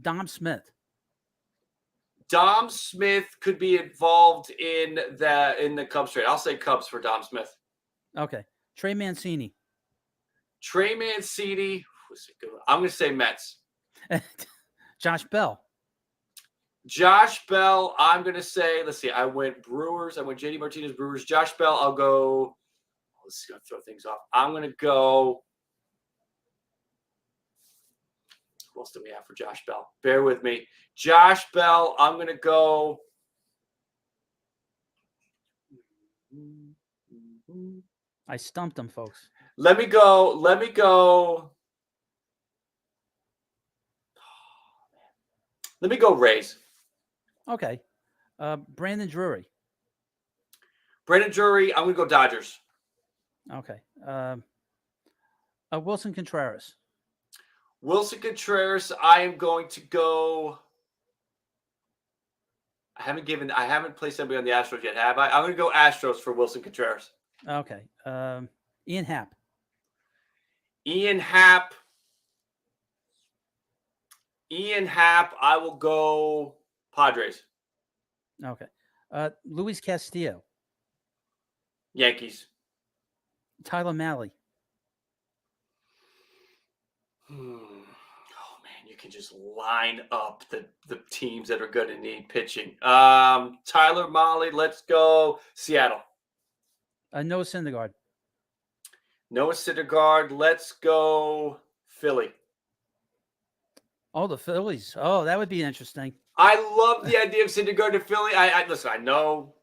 Dom Smith. Dom Smith could be involved in the Cubs trade. I'll say Cubs for Dom Smith. Okay. Trey Mancini. Trey Mancini. I'm going to say Mets. Josh Bell. Josh Bell. I'm going to say, let's see. I went Brewers. I went JD Martinez, Brewers. Josh Bell. I'll go. Let's go throw things off. I'm going to go. What else do we have for Josh Bell? Bear with me. Josh Bell, I'm going to go. I stumped him, folks. Let me go. Let me go Rays. Okay. Brandon Drury. Brandon Drury, I'm going to go Dodgers. Okay. Wilson Contreras. Wilson Contreras, I am going to go. I haven't placed somebody on the Astros yet, have I? I'm going to go Astros for Wilson Contreras. Okay. Ian Happ. I will go Padres. Okay. Luis Castillo. Yankees. Tyler Malley. Oh, man, you can just line up the teams that are going to need pitching. Tyler Malley, let's go Seattle. Noah Syndergaard. Let's go Philly. Oh, the Phillies. Oh, that would be interesting. I love the idea of Syndergaard to Philly. Listen, I know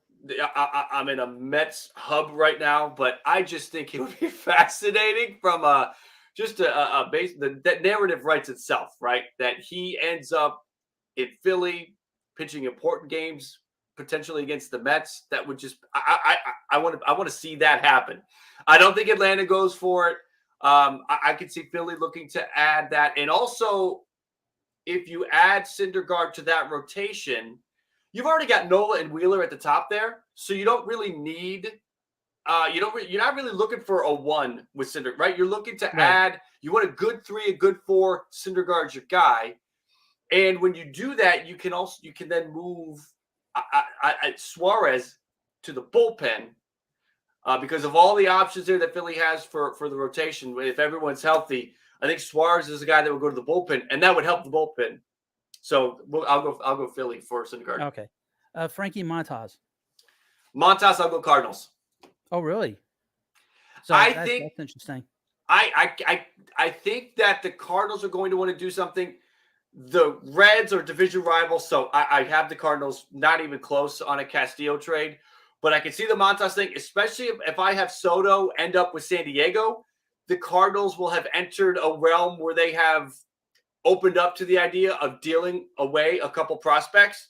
I'm in a Mets hub right now, but I just think it would be fascinating from a base. That narrative writes itself, right? That he ends up in Philly pitching important games, potentially against the Mets. That would just I want to see that happen. I don't think Atlanta goes for it. I could see Philly looking to add that, and also if you add Syndergaard to that rotation, you've already got Nola and Wheeler at the top there, so you don't really need. You're not really looking for a one with Syndergaard, right? You're looking to add. You want a good 3, a good 4. Syndergaard's your guy, and when you do that, you can then move Suarez to the bullpen because of all the options there that Philly has for the rotation. If everyone's healthy, I think Suarez is the guy that would go to the bullpen, and that would help the bullpen. So I'll go Philly for Syndergaard. Okay. Frankie Montas. Montas, I'll go Cardinals. Oh, really? So I that's think interesting. I think that the Cardinals are going to want to do something. The Reds are division rivals, so I have the Cardinals not even close on a Castillo trade. But I can see the Montas thing, especially if I have Soto end up with San Diego. The Cardinals will have entered a realm where they have opened up to the idea of dealing away a couple prospects.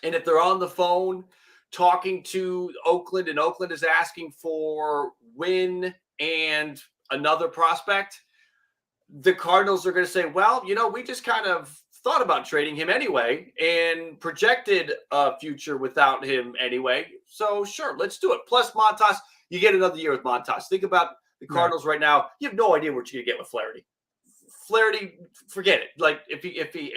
And if they're on the phone talking to Oakland and Oakland is asking for Wynn and another prospect, the Cardinals are going to say, well, we just kind of thought about trading him anyway and projected a future without him anyway. So sure, let's do it. Plus Montas, you get another year with Montas. Think about the Cardinals right now. You have no idea what you're going to get with Flaherty. Flaherty, forget it. Like if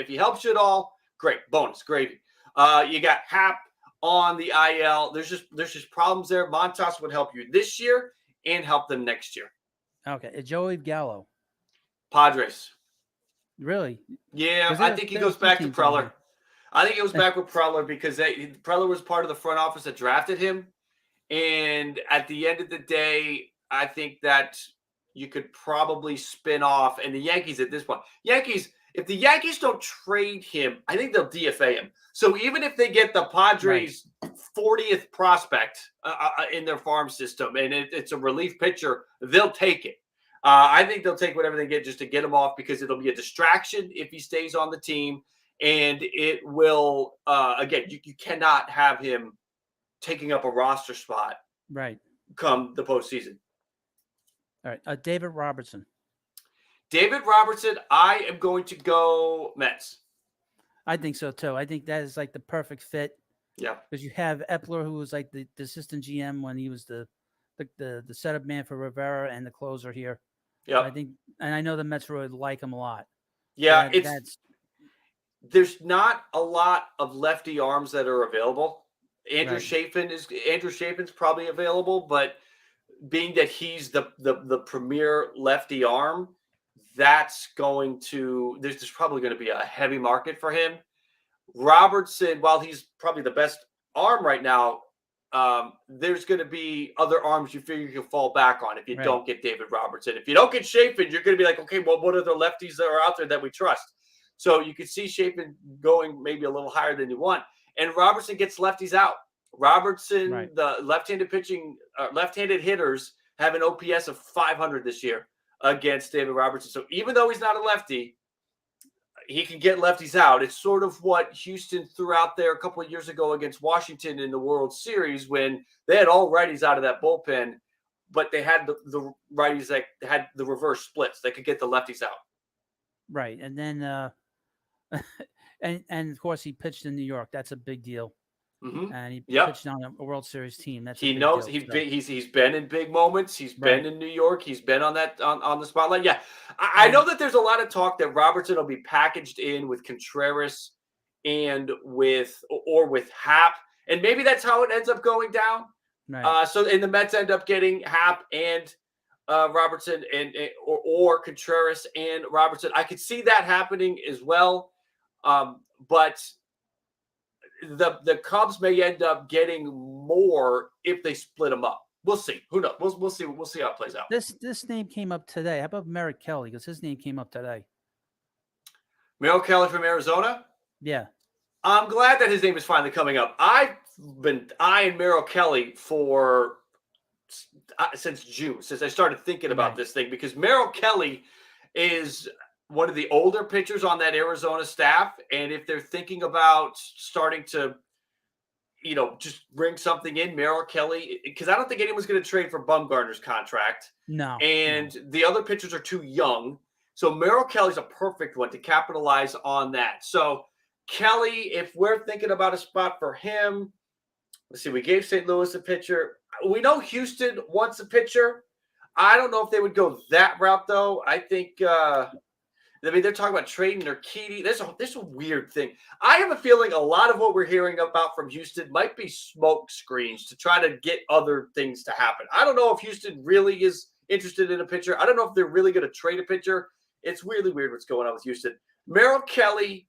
he helps you at all, great, bonus, gravy. You got Hap on the IL. There's just problems there. Montas would help you this year and help them next year. Okay, Joey Gallo. Padres. Really? Yeah, I think he goes back to Preller. I think he goes back with Preller because Preller was part of the front office that drafted him. And at the end of the day, I think that you could probably spin off. And the Yankees at this point, if the Yankees don't trade him, I think they'll DFA him. So even if they get the Padres' 40th prospect in their farm system and it's a relief pitcher, they'll take it. I think they'll take whatever they get just to get him off because it'll be a distraction if he stays on the team. And it will, again, you cannot have him taking up a roster spot come the postseason. All right. David Robertson. David Robertson, I am going to go Mets. I think so, too. I think that is like the perfect fit. Yeah. Because you have Epler, who was like the assistant GM when he was the setup man for Rivera and the closer here. Yeah. I think, and I know the Mets really like him a lot. Yeah, there's not a lot of lefty arms that are available. Andrew Chafin's probably available, but being that he's the premier lefty arm, there's probably going to be a heavy market for him. Robertson, while he's probably the best arm right now, there's going to be other arms you figure you can fall back on if you don't get David Robertson. If you don't get Chafin, you're going to be like, okay, well, what are the lefties that are out there that we trust? So you could see Chafin going maybe a little higher than you want. And Robertson gets lefties out. Robertson, the left-handed hitters have an OPS of 500 this year against David Robertson. So even though he's not a lefty, he can get lefties out. It's sort of what Houston threw out there a couple of years ago against Washington in the World Series when they had all righties out of that bullpen, but they had the righties that had the reverse splits. They could get the lefties out. Right. And then, and of course, he pitched in New York. That's a big deal. Mm-hmm. And he pitched on a World Series team. That's he's been in big moments. He's been in New York. He's been on that on the spotlight. Yeah, I know that there's a lot of talk that Robertson will be packaged in with Contreras and with Hap, and maybe that's how it ends up going down. Right. So the Mets end up getting Hap and Robertson or Contreras and Robertson. I could see that happening as well, but the Cubs may end up getting more if they split them up. We'll see. Who knows? We'll see. We'll see how it plays out. This name came up today. How about Merrick Kelly? Because his name came up today. Merrick Kelly from Arizona? Yeah. I'm glad that his name is finally coming up. I've been eyeing Merrick Kelly since June, since I started thinking about this thing, because Merrick Kelly is one of the older pitchers on that Arizona staff. And if they're thinking about starting to, just bring something in, Merrill Kelly, because I don't think anyone's going to trade for Bumgarner's contract. No. And the other pitchers are too young. So Merrill Kelly's a perfect one to capitalize on that. So Kelly, if we're thinking about a spot for him, let's see, we gave St. Louis a pitcher. We know Houston wants a pitcher. I don't know if they would go that route, though. I think they're talking about trading Urquidy. There's a weird thing. I have a feeling a lot of what we're hearing about from Houston might be smoke screens to try to get other things to happen. I don't know if Houston really is interested in a pitcher. I don't know if they're really going to trade a pitcher. It's really weird what's going on with Houston. Merrill Kelly,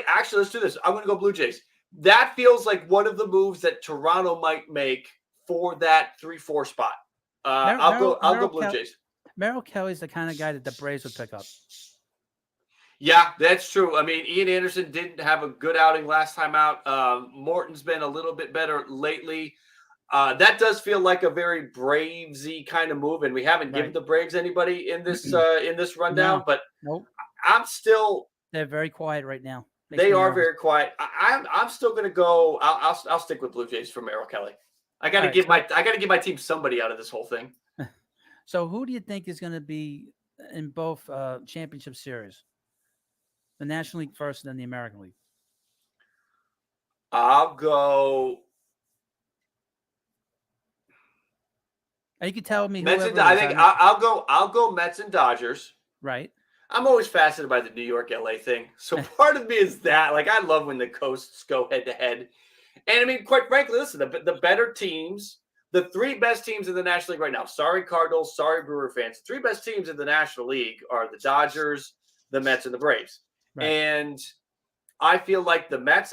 actually, let's do this. I'm going to go Blue Jays. that feels like one of the moves that Toronto might make for that 3-4 spot. I'll go Blue Jays. Merrill Kelly's the kind of guy that the Braves would pick up. Yeah, that's true. I mean, Ian Anderson didn't have a good outing last time out. Morton's been a little bit better lately. That does feel like a very Bravesy kind of move, and we haven't given the Braves anybody in this rundown. No. But Nope. They're very quiet right now. They are very quiet. I'm still going to go. I'll stick with Blue Jays for Merrill Kelly. I got to give my team somebody out of this whole thing. So who do you think is going to be in both championship series? The National League first, and then the American League. I'll go. And you can tell me. I'll go Mets and Dodgers. Right. I'm always fascinated by the New York LA thing. So part of me is that, like, I love when the coasts go head to head. And I mean, quite frankly, listen, the better teams, the three best teams in the National League right now. Sorry, Cardinals. Sorry, Brewer fans. The three best teams in the National League are the Dodgers, the Mets, and the Braves. Right. And I feel like the Mets,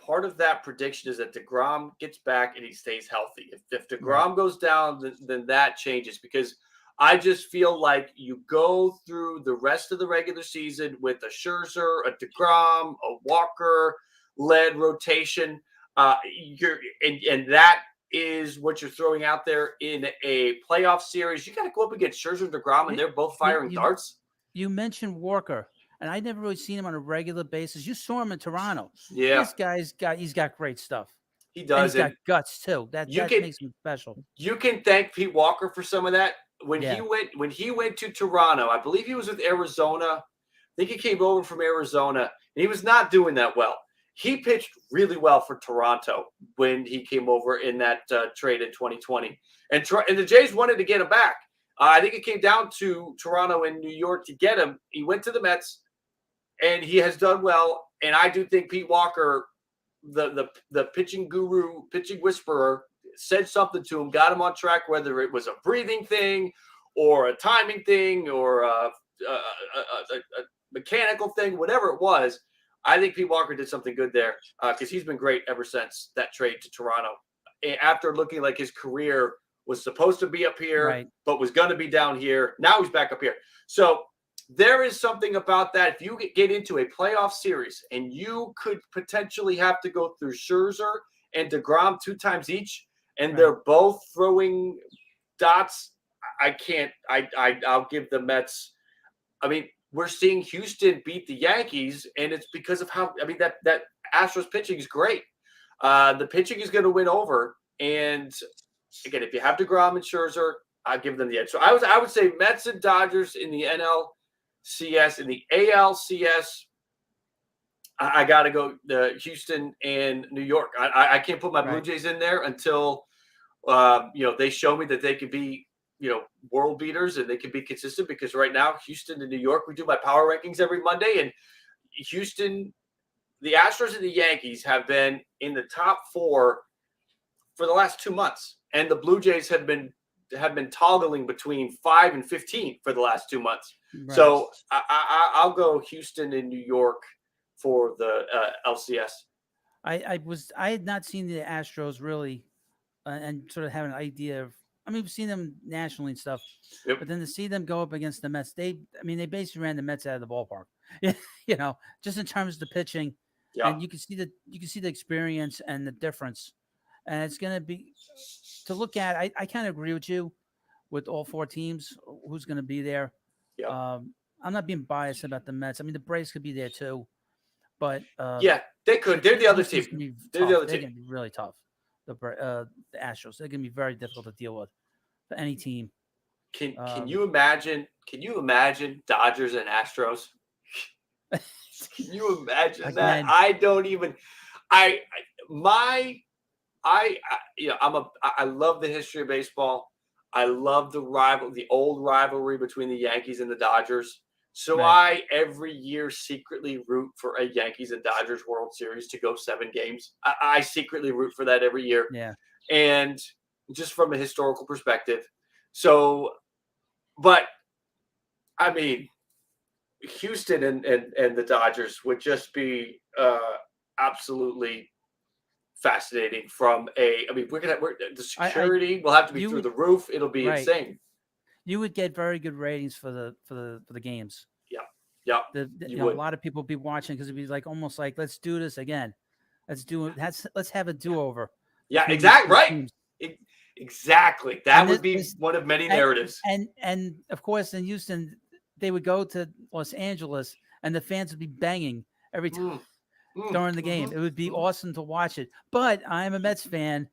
part of that prediction is that DeGrom gets back and he stays healthy. If DeGrom goes down, then that changes, because I just feel like you go through the rest of the regular season with a Scherzer, a DeGrom, a Walker-led rotation. And that is what you're throwing out there in a playoff series. You got to go up against Scherzer and DeGrom, and they're both firing darts. You mentioned Walker, and I never really seen him on a regular basis. You saw him in Toronto. Yeah, this guy's got great stuff. He does. And he's got guts too. That makes him special. You can thank Pete Walker for some of that. When he went to Toronto, I believe he was with Arizona. I think he came over from Arizona, and he was not doing that well. He pitched really well for Toronto when he came over in that trade in 2020. And the Jays wanted to get him back. I think it came down to Toronto and New York to get him. He went to the Mets, and he has done well. And I do think Pete Walker, the pitching guru, pitching whisperer, said something to him, got him on track, whether it was a breathing thing or a timing thing or a mechanical thing, whatever it was. I think Pete Walker did something good there because he's been great ever since that trade to Toronto. After looking like his career was supposed to be up here, but was going to be down here, now he's back up here. So there is something about that. If you get into a playoff series and you could potentially have to go through Scherzer and DeGrom 2 times each, and they're both throwing dots, I'll give the Mets. I mean, we're seeing Houston beat the Yankees, and it's because of how, that Astros pitching is great. The pitching is going to win over. And again, if you have DeGrom and Scherzer, I'll give them the edge. So I would say Mets and Dodgers in the NLCS. In the ALCS, I got to go Houston and New York. I can't put my Blue Jays in there until they show me that they could be world beaters and they can be consistent, because right now Houston and New York, we do my power rankings every Monday, and Houston, the Astros and the Yankees have been in the top 4 for the last 2 months, and the Blue Jays have been toggling between 5 and 15 for the last 2 months. So I'll go Houston and New York for the LCS. I had not seen the Astros really and sort of have an idea of, we've seen them nationally and stuff, but then to see them go up against the Mets, they basically ran the Mets out of the ballpark, just in terms of the pitching. And you can see the experience and the difference. And it's going to be to look at. I kind of agree with you with all 4 teams, who's going to be there. I'm not being biased about the Mets. The Braves could be there too, but they could. They're the other team. They're going to be really tough. The Astros, they're going to be very difficult to deal with for any team. Can you imagine? Can you imagine Dodgers and Astros? Can you imagine that? I don't even. I love the history of baseball. I love the old rivalry between the Yankees and the Dodgers. So I every year secretly root for a Yankees and Dodgers World Series to go 7 games. I secretly root for that every year. Yeah. And just from a historical perspective. So, but Houston and the Dodgers would just be absolutely fascinating. From I mean, the I security will have to be you through would the roof. It'll be right. insane. You would get very good ratings for the games. Yeah, yeah, You you know, a would. lot of people would be watching because it'd be like almost like let's do this again. Let's have a Yeah, do over yeah, between these exactly two right. teams. E- exactly. That And would be this one of many and, narratives. and of course in Houston they would go to Los Angeles and the fans would be banging every time Mm, during the game. mhm, It would be mhm. awesome to watch it. But I'm a Mets fan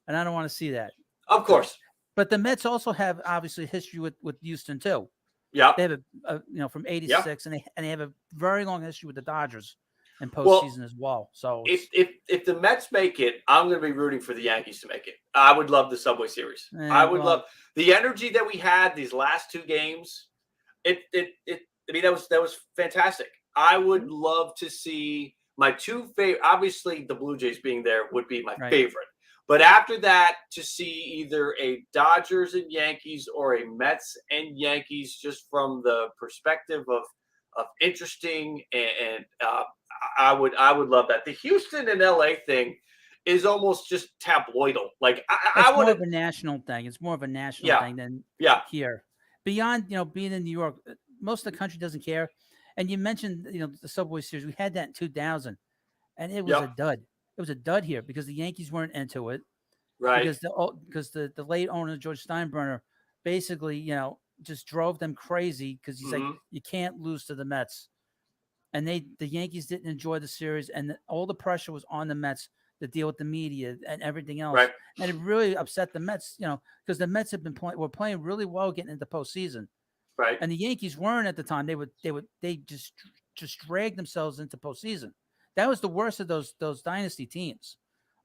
and I don't want to see that. Of But course. but the Mets also have obviously history with Houston too. Yeah, They have from yeah. '86, and they have a very long history with the Dodgers in Well, postseason as well. So if it's if if the Mets make it, I'm going to be rooting for the Yankees to make it. I would love the Subway Series. I would well, love the energy that we had these last two games. It. I mean, that was fantastic. I would love to see my two favorite. Obviously, the Blue Jays being there would be my right. favorite. But after that, to see either a Dodgers and Yankees or a Mets and Yankees, just from the perspective of interesting and I would love that. The Houston and LA thing is almost just tabloidal. Like I It's want more of to, a national thing. It's more of a national yeah, thing than yeah, here. Beyond being in New York, most of the country doesn't care. And you mentioned the Subway Series. We had that in 2000, and it was a yep, dud. It was a dud here because the Yankees weren't into it. right, Because the late owner George Steinbrenner basically just drove them crazy because he's like hmm, you can't lose to the Mets, and the Yankees didn't enjoy the series, and all the pressure was on the Mets to deal with the media and everything right, else, and it really upset the Mets, because the Mets were playing really well getting into postseason, right, and the Yankees weren't at the time. They just dragged themselves into postseason. That was the worst of those dynasty teams,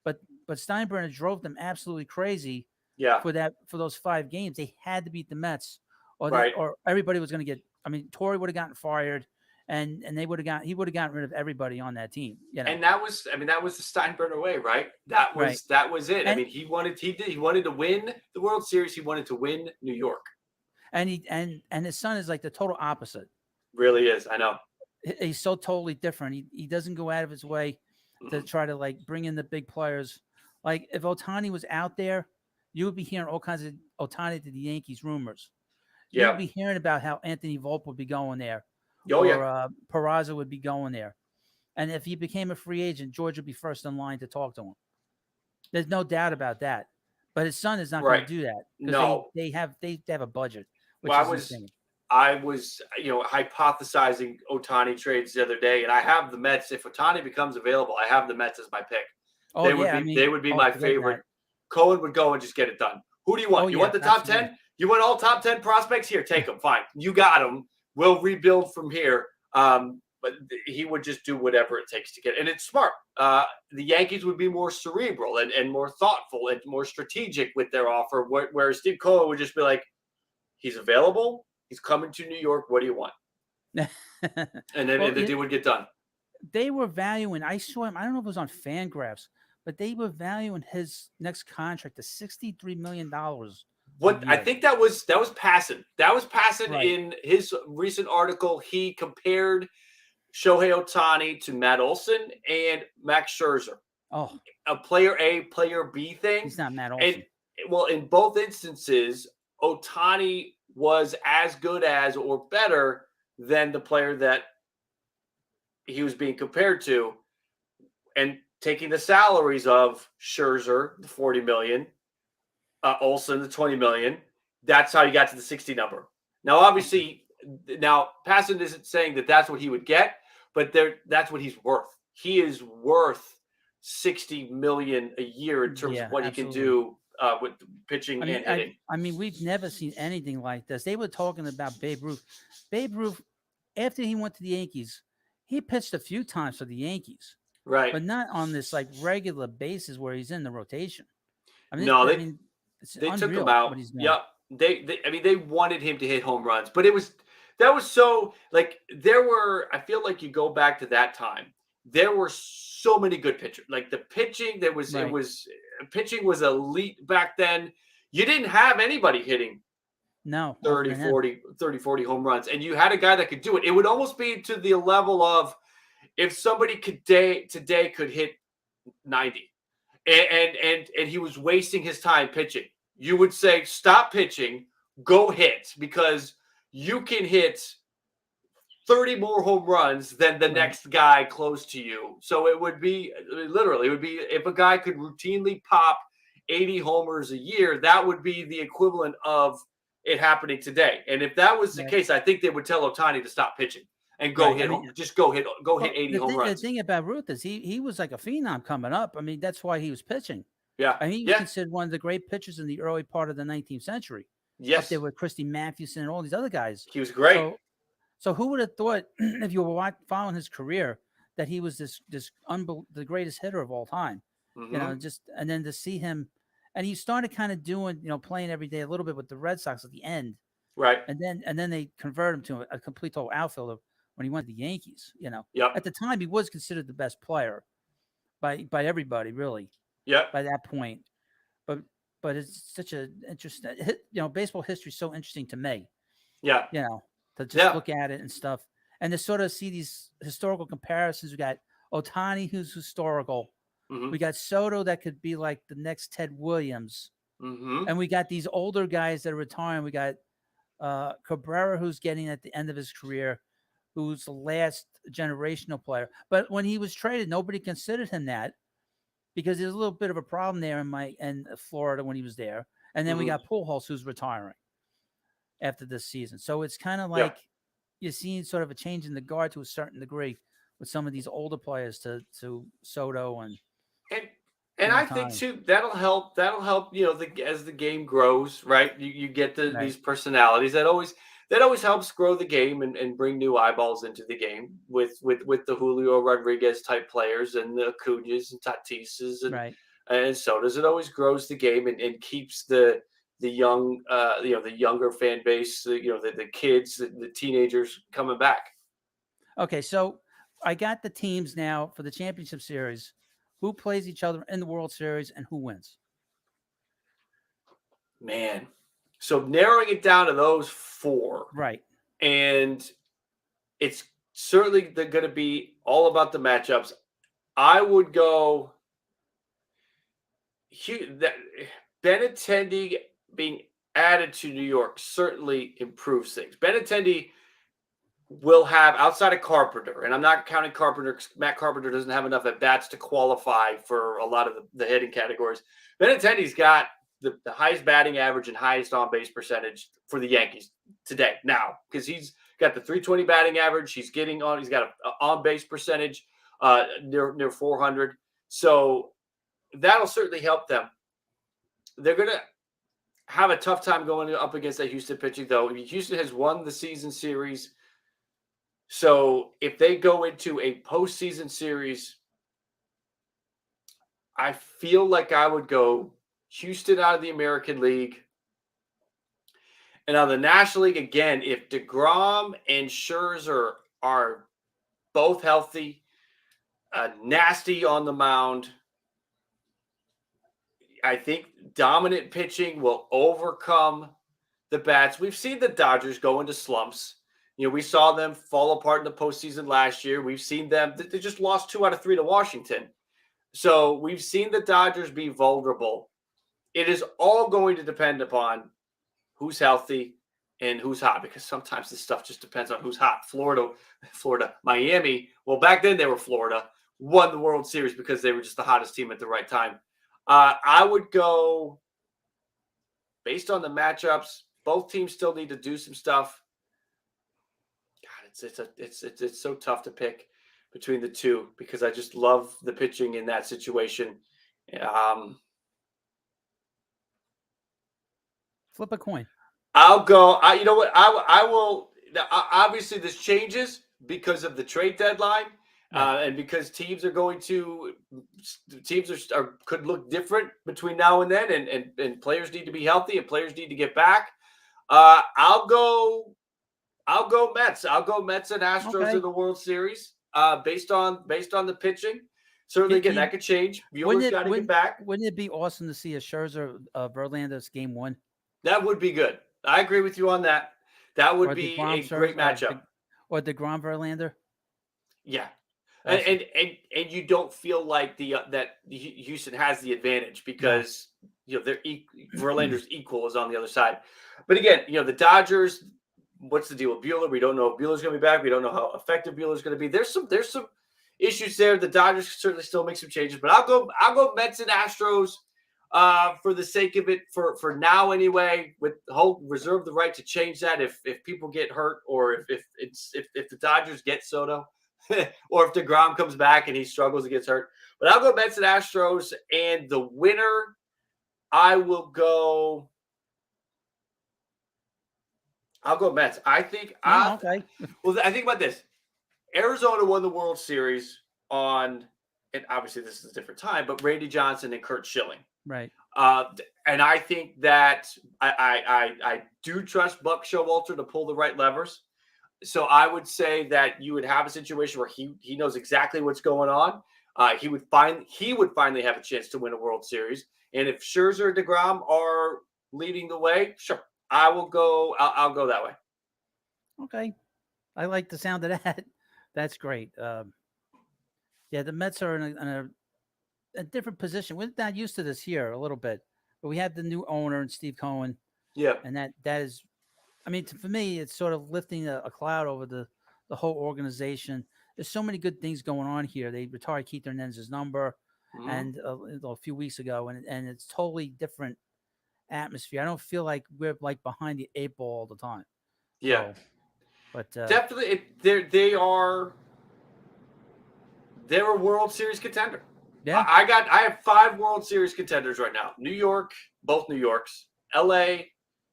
but Steinbrenner drove them absolutely crazy yeah, for those 5 games. They had to beat the Mets, right. or everybody was going to get. I mean, Torrey would have gotten fired, and he would have gotten rid of everybody on that team. And that was, I mean, that was the Steinbrenner way, right? That Right? was it. I And mean, he wanted to win the World Series. He wanted to win New York. and his son is like the total opposite. Really is. I know. He's so totally different. He doesn't go out of his way to Mhm. try to like bring in the big players. Like if Ohtani was out there, you would be hearing all kinds of Ohtani to the Yankees rumors. You would Yeah. be hearing about how Anthony Volpe would be going there, Oh yeah. or Peraza would be going there. And if he became a free agent, George would be first in line to talk to him. There's no doubt about that. But his son is not going to Right. do that because No. they have a budget, which Well, is insane. I was, hypothesizing Otani trades the other day, and I have the Mets. If Otani becomes available, I have the Mets as my pick. Oh yeah, I mean, They would be oh my forget favorite. that. Cohen would go and just get it done. Who do you Oh want? You yeah, want the top absolutely. 10? You want all top 10 prospects? Here, take them. Fine. You got them. We'll rebuild from here. But he would just do whatever it takes to get it. And it's smart. The Yankees would be more cerebral and more thoughtful and more strategic with their offer, whereas Steve Cohen would just be like, he's available. He's coming to New York. What do you want? And then Well, the deal would get done. they were valuing. I saw him. I don't know if it was on Fangraphs, but they were valuing his next contract to $63 million a What I year. think that was Passan. That was Passan Right. in his recent article. He compared Shohei Ohtani to Matt Olson and Max Scherzer, Oh, a player A, player B thing. he's not Matt And Olson. well, in both instances, Ohtani was as good as or better than the player that he was being compared to, and taking the salaries of Scherzer, the 40 million, Olson, the 20 million. That's how you got to the 60 number. Now, obviously, now Passan isn't saying that that's what he would get, but that's what he's worth. He is worth 60 million a year in terms of Yeah, what he can absolutely. do with pitching I and mean, hitting. I mean, we've never seen anything like this. They were talking about Babe Ruth. Babe Ruth, after he went to the Yankees, he pitched a few times for the Yankees, Right. but not on this like regular basis where he's in the rotation. No, I mean, it's they took him unreal out. what he's doing. Yep. I mean, they wanted him to hit home runs, but that was so like I feel like you go back to that time, there were so many good pitchers. Like the pitching, Right. pitching was elite back then. You didn't have anybody hitting No, other 30, than him. 40 home runs, and you had a guy that could do it. It would almost be to the level of if somebody today could hit 90 and he was wasting his time pitching, you would say, stop pitching, go hit, because you can hit 30 more home runs than the next guy close to you. So it would be literally, it would be if a guy could routinely pop 80 homers a year, that would be the equivalent of it happening today. And if that was the case, I think they would tell Ohtani to stop pitching and go hit, just go hit 80 home runs. The thing about Ruth is he was like a phenom coming up. I mean, that's why he was pitching. Yeah. I mean, he was considered one of the great pitchers in the early part of the 19th century. Yes. Up there with Christy Mathewson and all these other guys. He was great. So who would have thought, if you were following his career, that he was the greatest hitter of all time? Mm-hmm. You know, and then to see him, and he started kind of doing, playing every day a little bit with the Red Sox at the end, right? And then they converted him to a complete total outfielder when he went to the Yankees. Yep. At the time he was considered the best player by everybody, really. Yeah. By that point, but it's such an interesting, baseball history is so interesting to me. Yeah. To just look at it and stuff, and to sort of see these historical comparisons. We got Ohtani, who's historical. Mm-hmm. We got Soto, that could be like the next Ted Williams. Mm-hmm. And we got these older guys that are retiring. We got Cabrera, who's getting at the end of his career, who's the last generational player. But when he was traded, nobody considered him that, because there's a little bit of a problem there in Florida when he was there. And then we got Pujols, who's retiring after this season. So it's kind of like you're seeing sort of a change in the guard to a certain degree with some of these older players to Soto and I think too that'll help. As the game grows, right? You get these personalities that always helps grow the game and bring new eyeballs into the game with the Julio Rodriguez type players and the Acuñas and Tatises and Sotos. It always grows the game and keeps the young, the younger fan base, the kids, the teenagers coming back. Okay, so I got the teams now for the championship series. Who plays each other in the World Series and who wins? Man, so narrowing it down to those four, right? And it's certainly going to be all about the matchups. I would go. Benintendi being added to New York certainly improves things. Benintendi will have, outside of Carpenter, and I'm not counting Carpenter because Matt Carpenter doesn't have enough at bats to qualify for a lot of the hitting categories. Benintendi's got the highest batting average and highest on base percentage for the Yankees today now, because he's got the 320 batting average. He's got an on base percentage near 400. So that'll certainly help them. They're going to have a tough time going up against that Houston pitching, though. Houston has won the season series. So if they go into a postseason series, I feel like I would go Houston out of the American League. And out of the National League, again, if DeGrom and Scherzer are both healthy, nasty on the mound, I think dominant pitching will overcome the bats. We've seen the Dodgers go into slumps. We saw them fall apart in the postseason last year. We've seen them. They just lost 2 out of 3 to Washington. So we've seen the Dodgers be vulnerable. It is all going to depend upon who's healthy and who's hot, because sometimes this stuff just depends on who's hot. Florida, Miami. Well, back then they were Florida, won the World Series because they were just the hottest team at the right time. I would go based on the matchups. Both teams still need to do some stuff. God, it's so tough to pick between the two because I just love the pitching in that situation. Flip a coin. I'll go. You know what? I will. Obviously, this changes because of the trade deadline, and because teams are could look different between now and then, and players need to be healthy and players need to get back. I'll go Mets. I'll go Mets and Astros in the World Series. Based on the pitching. Certainly, again, that could change. Bueller's got to get back. Wouldn't it be awesome to see a Scherzer Verlander's game 1? That would be good. I agree with you on that. That would be a great matchup. Or DeGrom Verlander. Yeah. and Awesome. and you don't feel like that Houston has the advantage No. because they're Verlander's equal is on the other side. But again, the Dodgers. What's the deal with Bueller? We don't know if Bueller's going to be back. We don't know how effective Bueller's going to be. There's some issues there. The Dodgers can certainly still make some changes, but I'll go Mets and Astros for the sake of it for now anyway. With hope, reserve the right to change that if people get hurt or if the Dodgers get Soto. Or if DeGrom comes back and he struggles and gets hurt. But I'll go Mets and Astros. And the winner, I'll go Mets. I think Okay. I think about this. Arizona won the World Series on, and obviously this is a different time, but Randy Johnson and Kurt Schilling. Right. And I think that I do trust Buck Showalter to pull the right levers. So I would say that you would have a situation where he knows exactly what's going on. He would finally have a chance to win a World Series. And if Scherzer and DeGrom are leading the way, sure, I'll go that way. Okay. I like the sound of that. That's great. Yeah, the Mets are in a different position. We're not used to this here a little bit, but we have the new owner and Steve Cohen, Yeah. and that is, I mean, for me, it's sort of lifting a cloud over the whole organization. There's so many good things going on here. They retired Keith Hernandez's number, Mhm. and a few weeks ago, and it's totally different atmosphere. I don't feel like we're like behind the eight ball all the time. Yeah. So, but Definitely, they're a World Series contender. yeah, I have 5 World Series contenders right now. New York, both New Yorks, LA,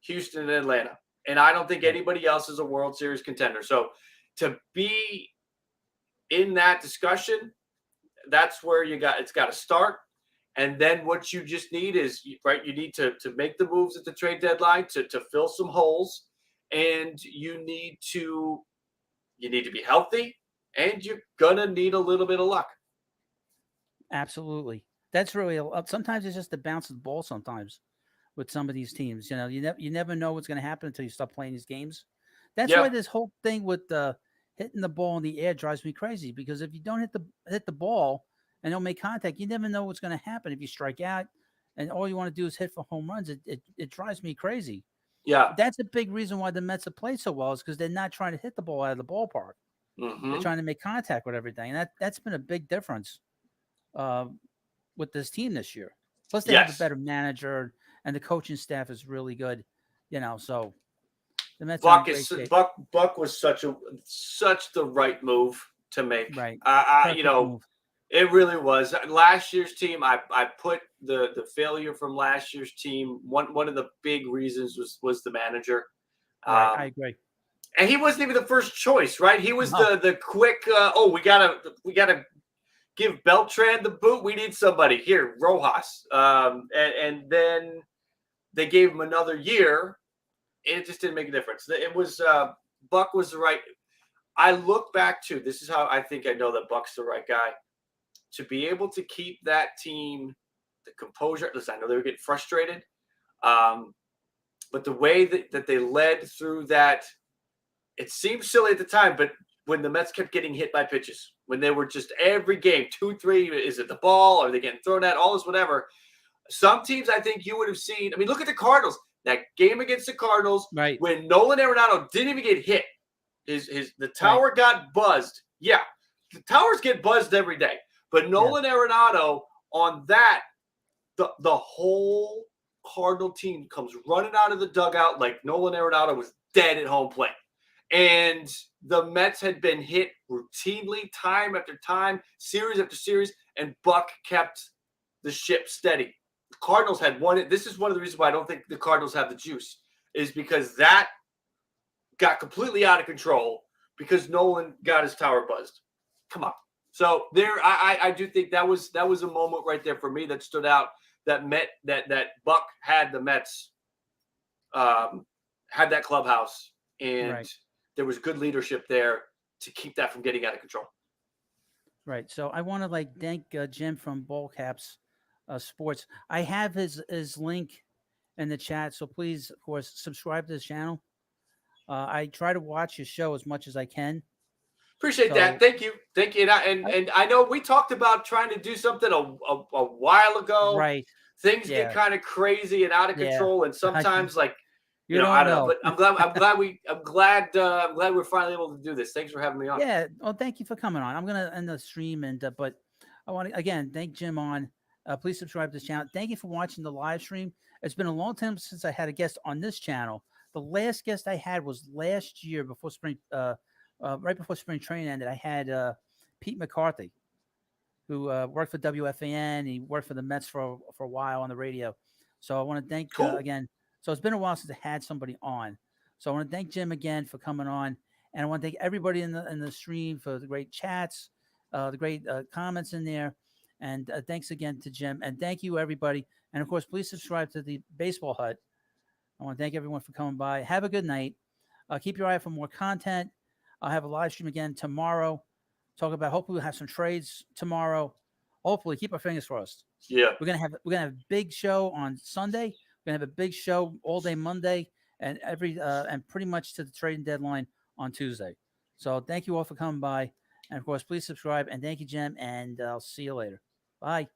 Houston, and Atlanta. And I don't think anybody else is a World Series contender. So to be in that discussion, that's where it's got to start. And then what you just need is you need to make the moves at the trade deadline to fill some holes, and you need to be healthy, and you're gonna need a little bit of luck. absolutely. That's really sometimes it's just the bounce of the ball. Sometimes with some of these teams, you never know what's going to happen until you start playing these games. That's why Yeah, this whole thing with hitting the ball in the air drives me crazy. Because if you don't hit the ball and don't make contact, you never know what's going to happen if you strike out, and all you want to do is hit for home runs. It drives me crazy. yeah. That's a big reason why the Mets have played so well is because they're not trying to hit the ball out of the ballpark. They're Hmm. trying to make contact with everything, and that's been a big difference uh, with this team this year. Plus, they have a Yes. better manager, and the coaching staff is really good. So the Mets are in Buck great is shape. Buck was such the right move to make. Right, I perfect move. it really was. Last year's team, I put the failure from last year's team. One of the big reasons was the manager. Right, I Um, agree. and he wasn't even the first choice, right? He was No, the quick. We gotta give Beltran the boot. We need somebody here, Rojas. And then they gave him another year. It just didn't make a difference. It was Buck was the right. I look back to this is how I think I know that Buck's the right guy to be able to keep that team, the composure. Listen, I know they were getting frustrated, but the way that they led through that, it seemed silly at the time, but when the Mets kept getting hit by pitches, when they were just every game, 2-3, is it the ball? Are they getting thrown at? All this, whatever. Some teams I think you would have seen. I mean, look at the Cardinals. That game against the Cardinals, right, when Nolan Arenado didn't even get hit, the right, tower got buzzed. Yeah, the towers get buzzed every day, but yeah, Nolan Arenado on that, the whole Cardinal team comes running out of the dugout like Nolan Arenado was dead at home plate. And the Mets had been hit routinely, time after time, series after series, and Buck kept the ship steady. The Cardinals had won it. This is one of the reasons why I don't think the Cardinals have the juice, is because that got completely out of control because Nolan got his tower buzzed. Come on. So I do think that was a moment right there for me that stood out. That Buck had the Mets, had that clubhouse, and right, there was good leadership there to keep that from getting out of control. right. So I want to thank Jim from BALLCAP's Sports. I have his link in the chat, so please, of course, subscribe to his channel. I try to watch his show as much as I can. Appreciate So that. Thank you. Thank you. And I know we talked about trying to do something a while ago. right. Things get Yeah. kind of crazy and out of Yeah. control, and sometimes like You I don't don't know. know. But I'm glad we're finally able to do this. Thanks for having me on. Yeah. Well, thank you for coming on. I'm gonna end the stream, and but I want to again thank Jim on. Please subscribe to this channel. Thank you for watching the live stream. It's been a long time since I had a guest on this channel. The last guest I had was last year before spring, right before spring training ended. I had Pete McCarthy, who worked for WFAN. He worked for the Mets for a while on the radio. So I want to thank Cool. again. So it's been a while since I had somebody on. So I want to thank Jim again for coming on, and I want to thank everybody in the stream for the great chats, the great comments in there, and thanks again to Jim, and thank you everybody, and of course please subscribe to the Baseball Hut. I want to thank everyone for coming by. Have a good night. Keep your eye out for more content. I'll have a live stream again tomorrow. Talk about hopefully we'll have some trades tomorrow. Hopefully, keep our fingers crossed. Yeah. We're gonna have a big show on Sunday. We're gonna have a big show all day Monday and and pretty much to the trading deadline on Tuesday. So thank you all for coming by. And of course, please subscribe and thank you, Jim, and I'll see you later. Bye.